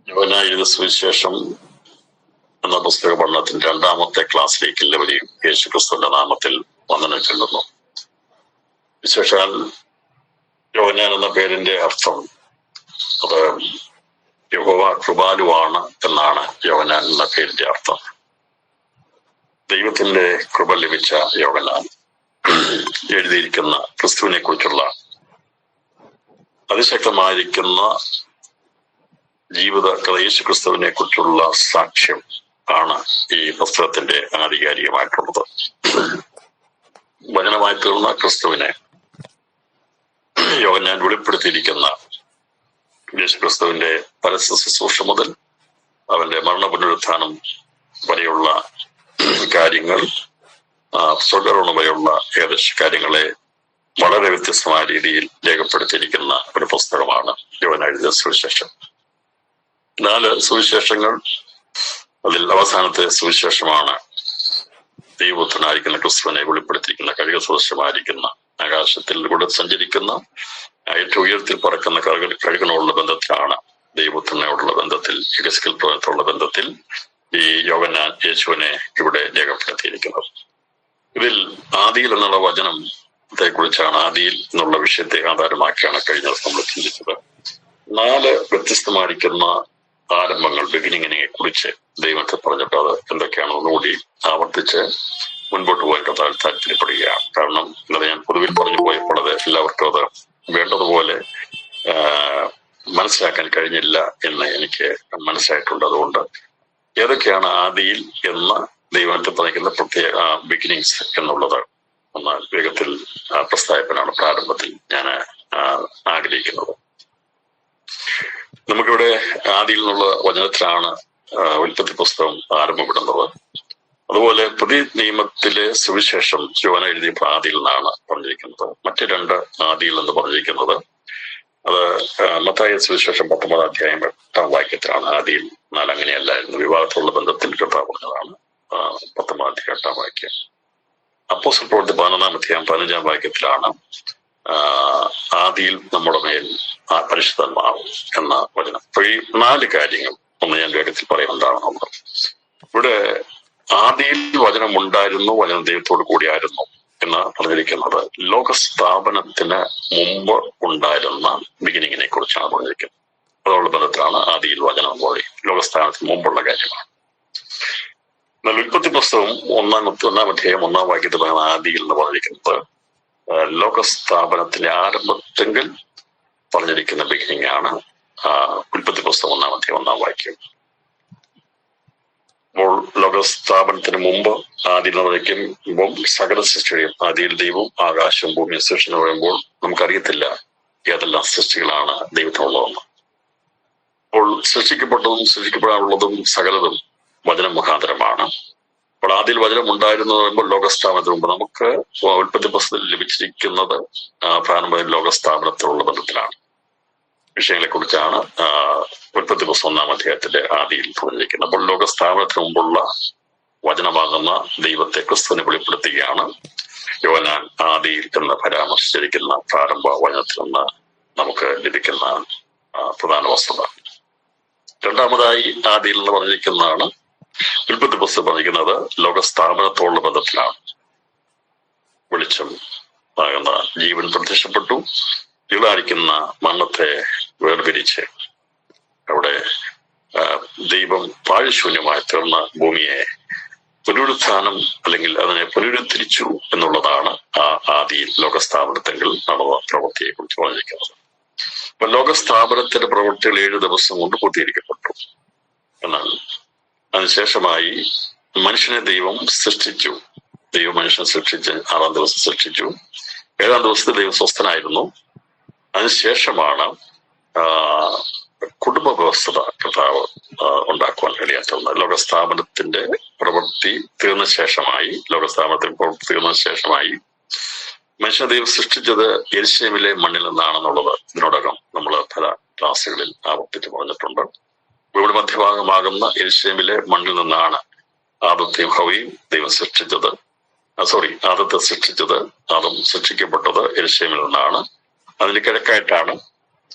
യോഹന്നാൻ സുവിശേഷം എന്ന പുസ്തക പഠനത്തിന്റെ രണ്ടാമത്തെ ക്ലാസ്സിലേക്ക് എല്ലാവരെയും യേശുക്രിസ്തുവിന്റെ നാമത്തിൽ വന്ദനം ചൊല്ലുന്നു. വിശേഷാൽ യോഹന്നാൻ എന്ന പേരിന്റെ അർത്ഥം അത് യഹോവ കൃപാലുവാണ് എന്നാണ് യോഹന്നാൻ എന്ന പേരിന്റെ അർത്ഥം. ദൈവത്തിന്റെ കൃപ ലഭിച്ച യോഹന്നാൻ എഴുതിയിരിക്കുന്ന ക്രിസ്തുവിനെ കുറിച്ചുള്ള അതിശക്തമായിരിക്കുന്ന ജീവിത കഥ യേശു ക്രിസ്തുവിനെ കുറിച്ചുള്ള സാക്ഷ്യം ആണ് ഈ പുസ്തകത്തിന്റെ ആധികാരികമായിട്ടുള്ളത്. വചനമായി തീർന്ന ക്രിസ്തുവിനെ യോഹന്നാൻ വെളിപ്പെടുത്തിയിരിക്കുന്ന യേശു ക്രിസ്തുവിന്റെ പരസ്യ ശുശ്രൂഷ മുതൽ അവന്റെ മരണ പുനരുത്ഥാനം വരെയുള്ള കാര്യങ്ങൾ, സ്വർഗ്ഗാരോഹണം വരെയുള്ള ഏകദേശ കാര്യങ്ങളെ വളരെ വ്യത്യസ്തമായ രീതിയിൽ രേഖപ്പെടുത്തിയിരിക്കുന്ന ഒരു പുസ്തകമാണ് യോഹന്നാൻ എഴുതിയ സുവിശേഷം. 4 സുവിശേഷങ്ങൾ, അതിൽ അവസാനത്തെ സുവിശേഷമാണ് ദൈവപുത്രനായിരിക്കുന്ന ക്രിസ്തുവിനെ വെളിപ്പെടുത്തിയിരിക്കുന്ന കഴുക സദൃശമായിരിക്കുന്ന ആകാശത്തിൽ കൂടെ സഞ്ചരിക്കുന്ന ഏറ്റവും ഉയരത്തിൽ പറക്കുന്ന കഴുകനോടുള്ള ബന്ധത്തിലാണ്, ദൈവപുത്രനോടുള്ള ബന്ധത്തിൽ, എഗസ്കേൽ പ്രവചനത്തോടുള്ള ബന്ധത്തിൽ ഈ യോഹന്നാൻ യേശുവിനെ ഇവിടെ രേഖപ്പെടുത്തിയിരിക്കുന്നത്. ഇതിൽ ആദിയിൽ എന്നുള്ള വചനത്തെ കുറിച്ചാണ്, ആദിയിൽ എന്നുള്ള വിഷയത്തെ ആധാരമാക്കിയാണ് കഴിഞ്ഞ ദിവസം നമ്മൾ ചിന്തിച്ചത്. 4 വ്യത്യസ്തമായിരിക്കുന്ന ആരംഭങ്ങൾ, ബിഗിനിങ്ങിനെ കുറിച്ച് ദൈവത്തെ പറഞ്ഞിട്ട് അത് എന്തൊക്കെയാണ് ഒന്നുകൂടി ആവർത്തിച്ച് മുൻപോട്ട് പോകാൻ കഥാൽ താല്പര്യപ്പെടുകയാണ്. കാരണം ഇന്നലെ ഞാൻ പൊതുവിൽ പറഞ്ഞു പോയപ്പോൾ അത് എല്ലാവർക്കും അത് വേണ്ടതുപോലെ മനസ്സിലാക്കാൻ കഴിഞ്ഞില്ല എന്ന് എനിക്ക് മനസ്സിലായിട്ടുണ്ട്. അതുകൊണ്ട് ഏതൊക്കെയാണ് ആദിയിൽ എന്ന ദൈവത്തെ പറഞ്ഞിരിക്കുന്ന പ്രത്യേക ബിഗിനിങ്സ് എന്നുള്ളത് ഒന്ന് വേഗത്തിൽ പ്രസ്താവിക്കാനാണ് പ്രാരംഭത്തിൽ ഞാൻ ആഗ്രഹിക്കുന്നത്. നമുക്കിവിടെ ആദിയിൽ നിന്നുള്ള വചനത്തിലാണ് ഉൽപ്പത്തി പുസ്തകം ആരംഭപ്പെടുന്നത്. അതുപോലെ പുതിയ നിയമത്തിലെ സുവിശേഷം യോഹന്നാൻ എഴുതിയപ്പോൾ ആദിയിൽ നിന്നാണ് പറഞ്ഞിരിക്കുന്നത്. മറ്റ് 2 ആദിയിൽ എന്ന് പറഞ്ഞിരിക്കുന്നത് അത് മത്തായി സുവിശേഷം 19 അധ്യായം 8 വാക്യത്തിലാണ്. ആദിയിൽ 4 അങ്ങനെയല്ലായിരുന്നു, വിവാഹത്തിലുള്ള ബന്ധത്തിൽ കർത്താവ് പറഞ്ഞതാണ് 19 അധ്യായം 8 വാക്യം. അപ്പോസ്തല പ്രവൃത്തി 11 അധ്യായം 15 വാക്യത്തിലാണ് ആദിയിൽ നമ്മുടെ മേൽ പരിശുദ്ധാത്മാവ് എന്ന വചനം. അപ്പൊ ഈ 4 കാര്യങ്ങൾ ഒന്ന് ഞാൻ വേഗത്തിൽ പറയുന്നുണ്ടാവുന്നത്. ഇവിടെ ആദിയിൽ വചനം ഉണ്ടായിരുന്നു, വചനം ദൈവത്തോട് കൂടിയായിരുന്നു എന്ന് പറഞ്ഞിരിക്കുന്നത് ലോകസ്ഥാപനത്തിന് മുമ്പ് ഉണ്ടായിരുന്ന ബിഗിനിങ്ങിനെ കുറിച്ചാണ് പറഞ്ഞിരിക്കുന്നത്. അതോടുള്ള ബന്ധത്തിലാണ് ആദിയിൽ വചനം പോലെ ലോകസ്ഥാപനത്തിന് മുമ്പുള്ള കാര്യമാണ്. എന്നാൽ ഉൽപ്പത്തി പുസ്തകം 1 അധ്യായം 1 വാക്യത്തിലാണ് ആദിയിൽ എന്ന് പറഞ്ഞിരിക്കുന്നത് ലോകസ്ഥാപനത്തിന്റെ ആരംഭത്തെങ്കിൽ പറഞ്ഞിരിക്കുന്ന ബിഗിനിങ് ആണ് ഉൽപ്പത്തി പുസ്തകം 1 അധ്യായം 1 വാക്യം. അപ്പോൾ ലോകസ്ഥാപനത്തിന് മുമ്പ് ആദിയിൽ എന്ന് പറയുമ്പോൾ സകല സൃഷ്ടിയും, ആദിയിൽ ദൈവവും ആകാശവും ഭൂമിയും സൃഷ്ടി എന്ന് പറയുമ്പോൾ നമുക്കറിയത്തില്ല ഏതെല്ലാം സൃഷ്ടികളാണ് ദൈവത്തിനുള്ളതെന്ന്. അപ്പോൾ സൃഷ്ടിക്കപ്പെട്ടതും സൃഷ്ടിക്കപ്പെടാനുള്ളതും സകലതും വചനം മുഖാന്തരമാണ്. അപ്പോൾ ആദിയിൽ വചനം ഉണ്ടായിരുന്നു എന്ന് പറയുമ്പോൾ ലോകസ്ഥാപനത്തിന് മുമ്പ് നമുക്ക് ഉൽപ്പത്തി പുസ്തകത്തിൽ ലഭിച്ചിരിക്കുന്നത് പ്രാരംഭ ലോകസ്ഥാപനത്തിലുള്ള ബന്ധത്തിലാണ്. വിഷയങ്ങളെ കുറിച്ചാണ് ഉൽപ്പത്തി പുസ്തകം 1 അധ്യായത്തിന്റെ ആദിയിൽ പറഞ്ഞിരിക്കുന്നത്. അപ്പോൾ ലോകസ്ഥാപനത്തിന് മുമ്പുള്ള വചനമാകുന്ന ദൈവത്തെ ക്രിസ്തുവിനെ വെളിപ്പെടുത്തുകയാണ് യോഹന്നാൻ ആദിയിൽ എന്ന് പരാമർശിച്ചിരിക്കുന്ന പ്രാരംഭ വചനത്തിൽ നിന്ന് നമുക്ക് ലഭിക്കുന്ന പ്രധാന വസ്തുത. രണ്ടാമതായി ആദിയിൽ എന്ന് പറഞ്ഞിരിക്കുന്നതാണ് ഉൽപ്പത്തി പുസ്തകം പറഞ്ഞിരിക്കുന്നത് ലോകസ്ഥാപനത്തോടുള്ള ബന്ധത്തിലാണ്. വെളിച്ചം ആകുന്ന ജീവൻ പ്രത്യക്ഷപ്പെട്ടു, ഇളായിരിക്കുന്ന മരണത്തെ വേർപിരിച്ച് അവിടെ ദൈവം പാഴ്ശൂന്യമായി തീർന്ന ഭൂമിയെ പുനരുത്ഥാനം അല്ലെങ്കിൽ അതിനെ പുനരുദ്ധരിച്ചു എന്നുള്ളതാണ് ആദിയിൽ ലോകസ്ഥാപനത്തെങ്കിൽ നടന്ന പ്രവൃത്തിയെ കുറിച്ച് പറഞ്ഞിരിക്കുന്നത്. അപ്പൊ ലോകസ്ഥാപനത്തിന്റെ പ്രവൃത്തികൾ 7 ദിവസം കൊണ്ട് പൂർത്തീകരിക്കപ്പെട്ടു. എന്നാൽ അതിനുശേഷമായി മനുഷ്യനെ ദൈവം സൃഷ്ടിച്ചു. ദൈവം മനുഷ്യനെ സൃഷ്ടിച്ച് 6-ാം ദിവസം സൃഷ്ടിച്ചു. 7-ാം ദിവസത്തിൽ ദൈവം സ്വസ്ഥനായിരുന്നു. അതിനുശേഷമാണ് കുടുംബ വ്യവസ്ഥ കർത്താവ് ഉണ്ടാക്കുവാൻ കഴിയാത്തത്. ലോകസ്ഥാപനത്തിന്റെ പ്രവൃത്തി തീർന്ന ശേഷമായി, ലോകസ്ഥാപനത്തിന്റെ പ്രവൃത്തി തീർന്ന ശേഷമായി മനുഷ്യ ദൈവം സൃഷ്ടിച്ചത് യെരൂശലേമിലെ മണ്ണിൽ നിന്നാണെന്നുള്ളത് ഇതിനോടകം നമ്മൾ പല ക്ലാസ്സുകളിൽ ആവർത്തിച്ച് പറഞ്ഞിട്ടുണ്ട്. ഇവിടെ മധ്യഭാഗമാകുന്ന യെരൂശലേമിലെ മണ്ണിൽ നിന്നാണ് ആദത്തെയും ഹവ്വയും ദൈവം സൃഷ്ടിച്ചത്. ആദത്തെ സൃഷ്ടിച്ചത്, ആദം സൃഷ്ടിക്കപ്പെട്ടത് യെരൂശലേമിൽ നിന്നാണ്. അതിന് കിഴക്കായിട്ടാണ്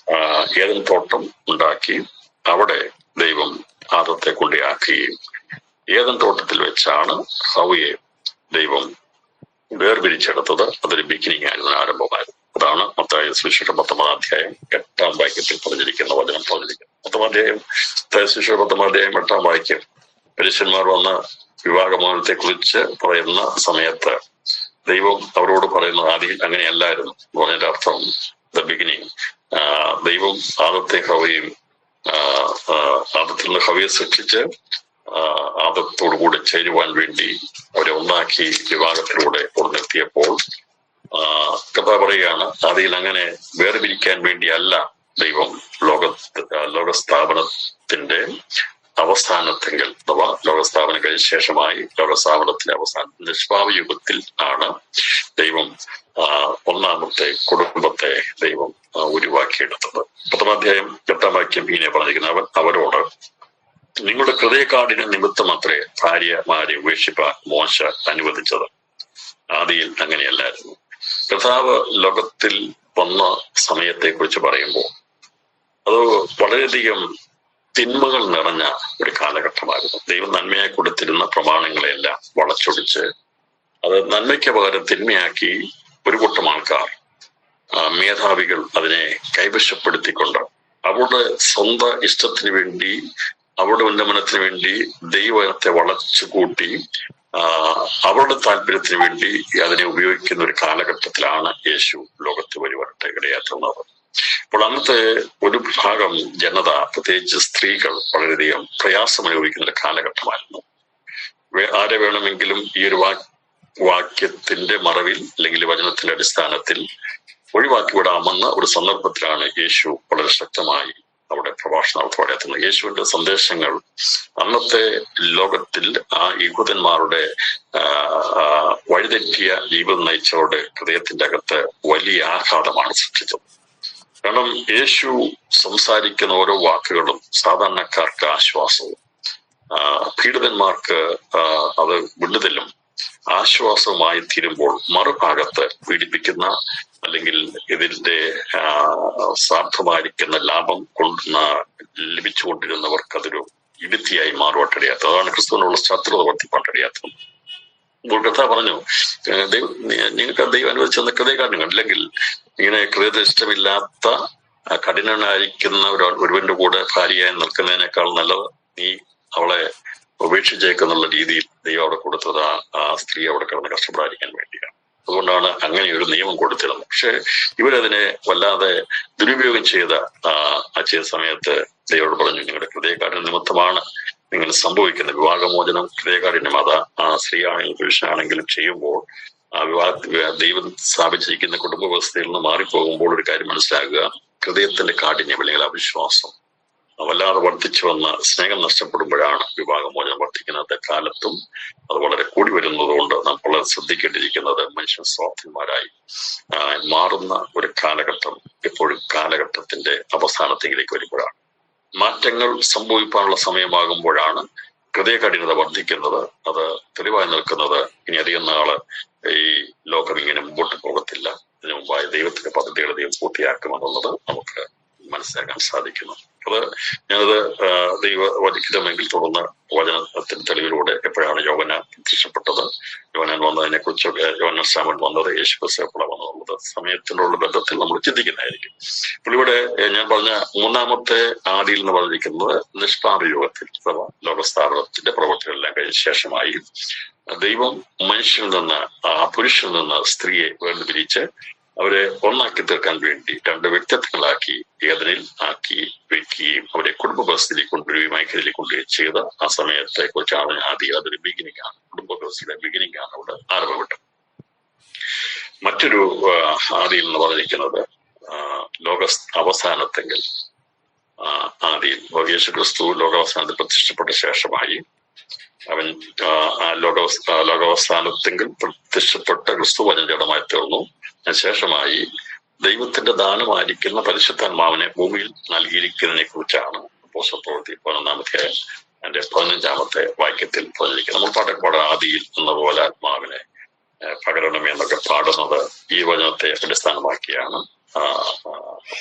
ഏദൻ തോട്ടം ഉണ്ടാക്കി അവിടെ ദൈവം ആദത്തെ കൊണ്ടിയാക്കുകയും ഏദൻ തോട്ടത്തിൽ വെച്ചാണ് ഹവ്വയെ ദൈവം വേർപിരിച്ചെടുത്തത്. അതൊരു ബിഗിനിങ് ആയിരുന്നു, ആരംഭമായിരുന്നു. അതാണ് മത്തായി സുവിശേഷം 19-ാം അധ്യായം 8-ാം വാക്യത്തിൽ പറഞ്ഞിരിക്കുന്ന വചനം പറഞ്ഞിരിക്കുന്നത്. 10-ാം അധ്യായം സുവിശേഷം 10-ാം അധ്യായം 8-ാം വാക്യം പരീശന്മാർ വന്ന് വിവാഹമോചനത്തെ കുറിച്ച് പറയുന്ന സമയത്ത് ദൈവം അവരോട് പറയുന്നത് ആദിയിൽ അങ്ങനെയല്ലായിരുന്നു. പറഞ്ഞതിന്റെ അർത്ഥം ദ ബിഗിനിങ്, ദൈവം ആദത്തെ ഹവ്വയും ആദത്തിൽ നിന്ന് ഹവ്വയെ സൃഷ്ടിച്ച് ആദത്തോടുകൂടെ ചേരുവാൻ വേണ്ടി അവരെ ഒന്നാക്കി വിവാഹത്തിലൂടെ നിർത്തിയപ്പോൾ കഥ പറയുകയാണ്, ആദിയിൽ അങ്ങനെ വേർപിരിക്കാൻ വേണ്ടിയല്ല ദൈവം ലോകസ്ഥാപനത്തിന്റെ അവസാനത്തെങ്കിൽ അഥവാ ലോകസ്ഥാപനം കഴിഞ്ഞ ശേഷമായി ലോകസ്ഥാപനത്തിന്റെ അവസാനം നിഷ്പാപയുഗത്തിൽ ആണ് ദൈവം ഒന്നാമത്തെ കുടുംബത്തെ ദൈവം ഉരുവാക്കിയെടുത്തത്. 10-ാം അധ്യായം 8-ാം വാക്യം ഇങ്ങനെ പറഞ്ഞിരിക്കുന്നത്, അവൻ അവരോട് നിങ്ങളുടെ ഹൃദയകാഠിന്യ നിമിത്തമത്രേ ഭാര്യമാരെ ഉപേക്ഷിപ്പാൻ മോശ അനുവദിച്ചത്. ആദിയിൽ അങ്ങനെയല്ലായിരുന്നു. കർത്താവ് ലോകത്തിൽ വന്ന സമയത്തെ കുറിച്ച് പറയുമ്പോൾ അത് വളരെയധികം തിന്മകൾ നിറഞ്ഞ ഒരു കാലഘട്ടമായിരുന്നു. ദൈവം നന്മയായി കൊടുത്തിരുന്ന പ്രമാണങ്ങളെല്ലാം വളച്ചൊടിച്ച് അത് നന്മയ്ക്ക് പകരം തിന്മയാക്കി ഒരു കൂട്ടം ആൾക്കാർ, മേധാവികൾ അതിനെ കൈവശപ്പെടുത്തിക്കൊണ്ട് അവരുടെ സ്വന്തം ഇഷ്ടത്തിന് വേണ്ടി, അവരുടെ ഉന്നമനത്തിന് വേണ്ടി ദൈവത്തെ വളച്ചുകൂട്ടി അവരുടെ താല്പര്യത്തിന് വേണ്ടി അതിനെ ഉപയോഗിക്കുന്ന ഒരു കാലഘട്ടത്തിലാണ് യേശു ലോകത്ത് വരുവാനായിട്ട് ഇടയാക്കുന്നത്. അപ്പോൾ അന്നത്തെ ഒരു വിഭാഗം ജനത, പ്രത്യേകിച്ച് സ്ത്രീകൾ, വളരെയധികം പ്രയാസം അനുഭവിക്കുന്ന ഒരു കാലഘട്ടമായിരുന്നു. ആരെ വേണമെങ്കിലും ഈ ഒരു വാക്യത്തിന്റെ മറവിൽ അല്ലെങ്കിൽ വചനത്തിന്റെ അടിസ്ഥാനത്തിൽ ഒഴിവാക്കി വിടാമെന്ന ഒരു സന്ദർഭത്തിലാണ് യേശു വളരെ ശക്തമായി അവിടെ പ്രഭാഷണം നടത്തുന്നത്. യേശുവിന്റെ സന്ദേശങ്ങൾ അന്നത്തെ ലോകത്തിൽ ആ യഹൂദന്മാരുടെ വഴിതെറ്റിയ ജീവിതം നയിച്ചവരുടെ ഹൃദയത്തിന്റെ അകത്ത് വലിയ ആഘാതമാണ് സൃഷ്ടിച്ചത്. കാരണം യേശു സംസാരിക്കുന്ന ഓരോ വാക്കുകളും സാധാരണക്കാർക്ക് ആശ്വാസവും പീഡിതന്മാർക്ക് അത് വിടുതലും ആശ്വാസവുമായി തീരുമ്പോൾ മറുഭാഗത്ത് പീഡിപ്പിക്കുന്ന അല്ലെങ്കിൽ ഇതിന്റെ സാർത്ഥമായിരിക്കുന്ന ലാഭം ലഭിച്ചുകൊണ്ടിരുന്നവർക്ക് അതൊരു ഇടുത്തിയായി മാറുവാട്ടിടയാത്തത്. അതാണ് ക്രിസ്തുവിനുള്ള ശത്രുത വർദ്ധിപ്പാട്ടിടയാത്തത്. ഇപ്പോൾ കഥ പറഞ്ഞു, നിങ്ങൾക്ക് ദൈവം അനുവദിച്ചെന്ന ഹൃദയകാഠിന്യം, അല്ലെങ്കിൽ ഇങ്ങനെ ഹൃദയത്തിൽ ഇഷ്ടമില്ലാത്ത കഠിനനായിരിക്കുന്ന ഒരുവന്റെ കൂടെ ഭാര്യയായി നിൽക്കുന്നതിനേക്കാൾ നല്ലത് നീ അവളെ ഉപേക്ഷിച്ചേക്കെന്നുള്ള രീതിയിൽ ദൈവം അവിടെ കൊടുത്തത് ആ സ്ത്രീ അവിടെ കിടന്ന് കഷ്ടപ്പെടാതിരിക്കാൻ വേണ്ടിയാണ്. അതുകൊണ്ടാണ് അങ്ങനെ ഒരു നിയമം കൊടുത്തിരുന്നത്. പക്ഷെ ഇവരതിനെ വല്ലാതെ ദുരുപയോഗം ചെയ്ത സമയത്ത് ദൈവോട് പറഞ്ഞു, നിങ്ങളുടെ ഹൃദയകാഠിന്യം നിമിത്തമാണ് നിങ്ങൾ സംഭവിക്കുന്നത്. വിവാഹമോചനം ഹൃദയകാഠിന്യം അത് ആ സ്ത്രീ ആണെങ്കിലും പുരുഷനാണെങ്കിലും ചെയ്യുമ്പോൾ ആ ദൈവം സ്ഥാപിച്ചിരിക്കുന്ന കുടുംബ വ്യവസ്ഥയിൽ നിന്ന് മാറിപ്പോകുമ്പോൾ ഒരു കാര്യം മനസ്സിലാക്കുക, ഹൃദയത്തിന്റെ കാഠിന്യം അല്ലെങ്കിൽ അവിശ്വാസം വല്ലാതെ വർദ്ധിച്ചു വന്ന സ്നേഹം നഷ്ടപ്പെടുമ്പോഴാണ് വിവാഹമോചനം വർദ്ധിക്കുന്നത്. കാലത്തും അത് വളരെ കൂടി വരുന്നതുകൊണ്ട് നമ്മൾ ശ്രദ്ധിക്കേണ്ടിയിരിക്കുന്നത് മനുഷ്യൻ സ്വാർത്ഥന്മാരായി മാറുന്ന ഒരു കാലഘട്ടം എപ്പോഴും കാലഘട്ടത്തിന്റെ അവസാനത്തിലേക്ക് വരുമ്പോഴാണ്. മാറ്റങ്ങൾ സംഭവിക്കാനുള്ള സമയമാകുമ്പോഴാണ് ഹൃദയകഠിനത വർദ്ധിക്കുന്നത്. അത് തെളിവായി നിൽക്കുന്നത് ഇനി അധികം നാള് ഈ ലോകം ഇങ്ങനെ മുമ്പോട്ട് പോകത്തില്ല. ഇതിനു മുമ്പായി ദൈവത്തിന്റെ പദ്ധതികൾ ദൈവം പൂർത്തിയാക്കുമെന്നുള്ളത് നമുക്ക് മനസ്സിലാക്കാൻ സാധിക്കുന്നു. അത് ഞാനത് ദൈവ വധിക്കണമെങ്കിൽ തുടർന്ന് വചനത്തിന്റെ തെളിവിലൂടെ എപ്പോഴാണ് യോഹന്നാൻ പ്രത്യക്ഷപ്പെട്ടത്, യോഹന്നാൻ വന്നതിനെ കുറിച്ചൊക്കെ, യോഹന്നാൻ സ്നാപകൻ വന്നത്, യേശു ക്രിസ്തു എപ്പോഴാണ് വന്നതെന്നുള്ളത് സമയത്തിനുള്ള ബന്ധത്തിൽ നമ്മൾ ചിന്തിക്കുന്നതായിരിക്കും. അപ്പോൾ ഇവിടെ ഞാൻ പറഞ്ഞ മൂന്നാമത്തെ ആദിയിൽ എന്ന് പറഞ്ഞിരിക്കുന്നത് നിഷ്പാപയുഗത്തിൽ അഥവാ ലോകസ്ഥാപനത്തിന്റെ പ്രവർത്തികളെല്ലാം കഴിഞ്ഞ ശേഷമായി ദൈവം മനുഷ്യനിൽ നിന്ന്, ആ പുരുഷനിൽ നിന്ന് സ്ത്രീയെ വേർതിരിച്ച് അവരെ ഒന്നാക്കി തീർക്കാൻ വേണ്ടി രണ്ട് വ്യക്തിത്വങ്ങളാക്കി ഏതനിൽ ആക്കി വെക്കുകയും അവരെ കുടുംബ വ്യവസ്ഥയിലേക്ക് കൊണ്ടുവരികയും ഐക്യത്തിലേക്ക് കൊണ്ടുവരികയും ചെയ്ത ആ സമയത്തെ കുറിച്ചാണ് ആദ്യം. അതൊരു ബിഗിനിങ് ആണ്, കുടുംബ വ്യവസ്ഥയുടെ ബിഗിനിങ് ആണ് അവിടെ ആരംഭപ്പെട്ടത്. മറ്റൊരു ആദിയിൽ എന്ന് പറഞ്ഞിരിക്കുന്നത് ലോക അവസാനത്തെങ്കിൽ ആദിയിൽ യേശു ക്രിസ്തു ലോകാവസാനത്തിൽ പ്രതിഷ്ഠപ്പെട്ട ശേഷമായി അവൻ ലോകാവസാനത്തെങ്കിൽ പ്രത്യക്ഷപ്പെട്ട ക്രിസ്തു വചനജഡമായി തീർന്നു. ശേഷമായി ദൈവത്തിന്റെ ദാനമായിരിക്കുന്ന പരിശുദ്ധാത്മാവിനെ ഭൂമിയിൽ നൽകിയിരിക്കുന്നതിനെ കുറിച്ചാണ് അപ്പോസ്തല പ്രവൃത്തി 11-ാം അധ്യായം അതിന്റെ 15-ാമത്തെ വാക്യത്തിൽ പറഞ്ഞിരിക്കുന്നത്. നമ്മൾ പാട്ടൊക്കെ പാടാൻ ആദിയിൽ എന്ന പോലെ ആത്മാവിനെ പകരണമേ എന്നൊക്കെ പാടുന്നത് ഈ വചനത്തെ അടിസ്ഥാനമാക്കിയാണ്.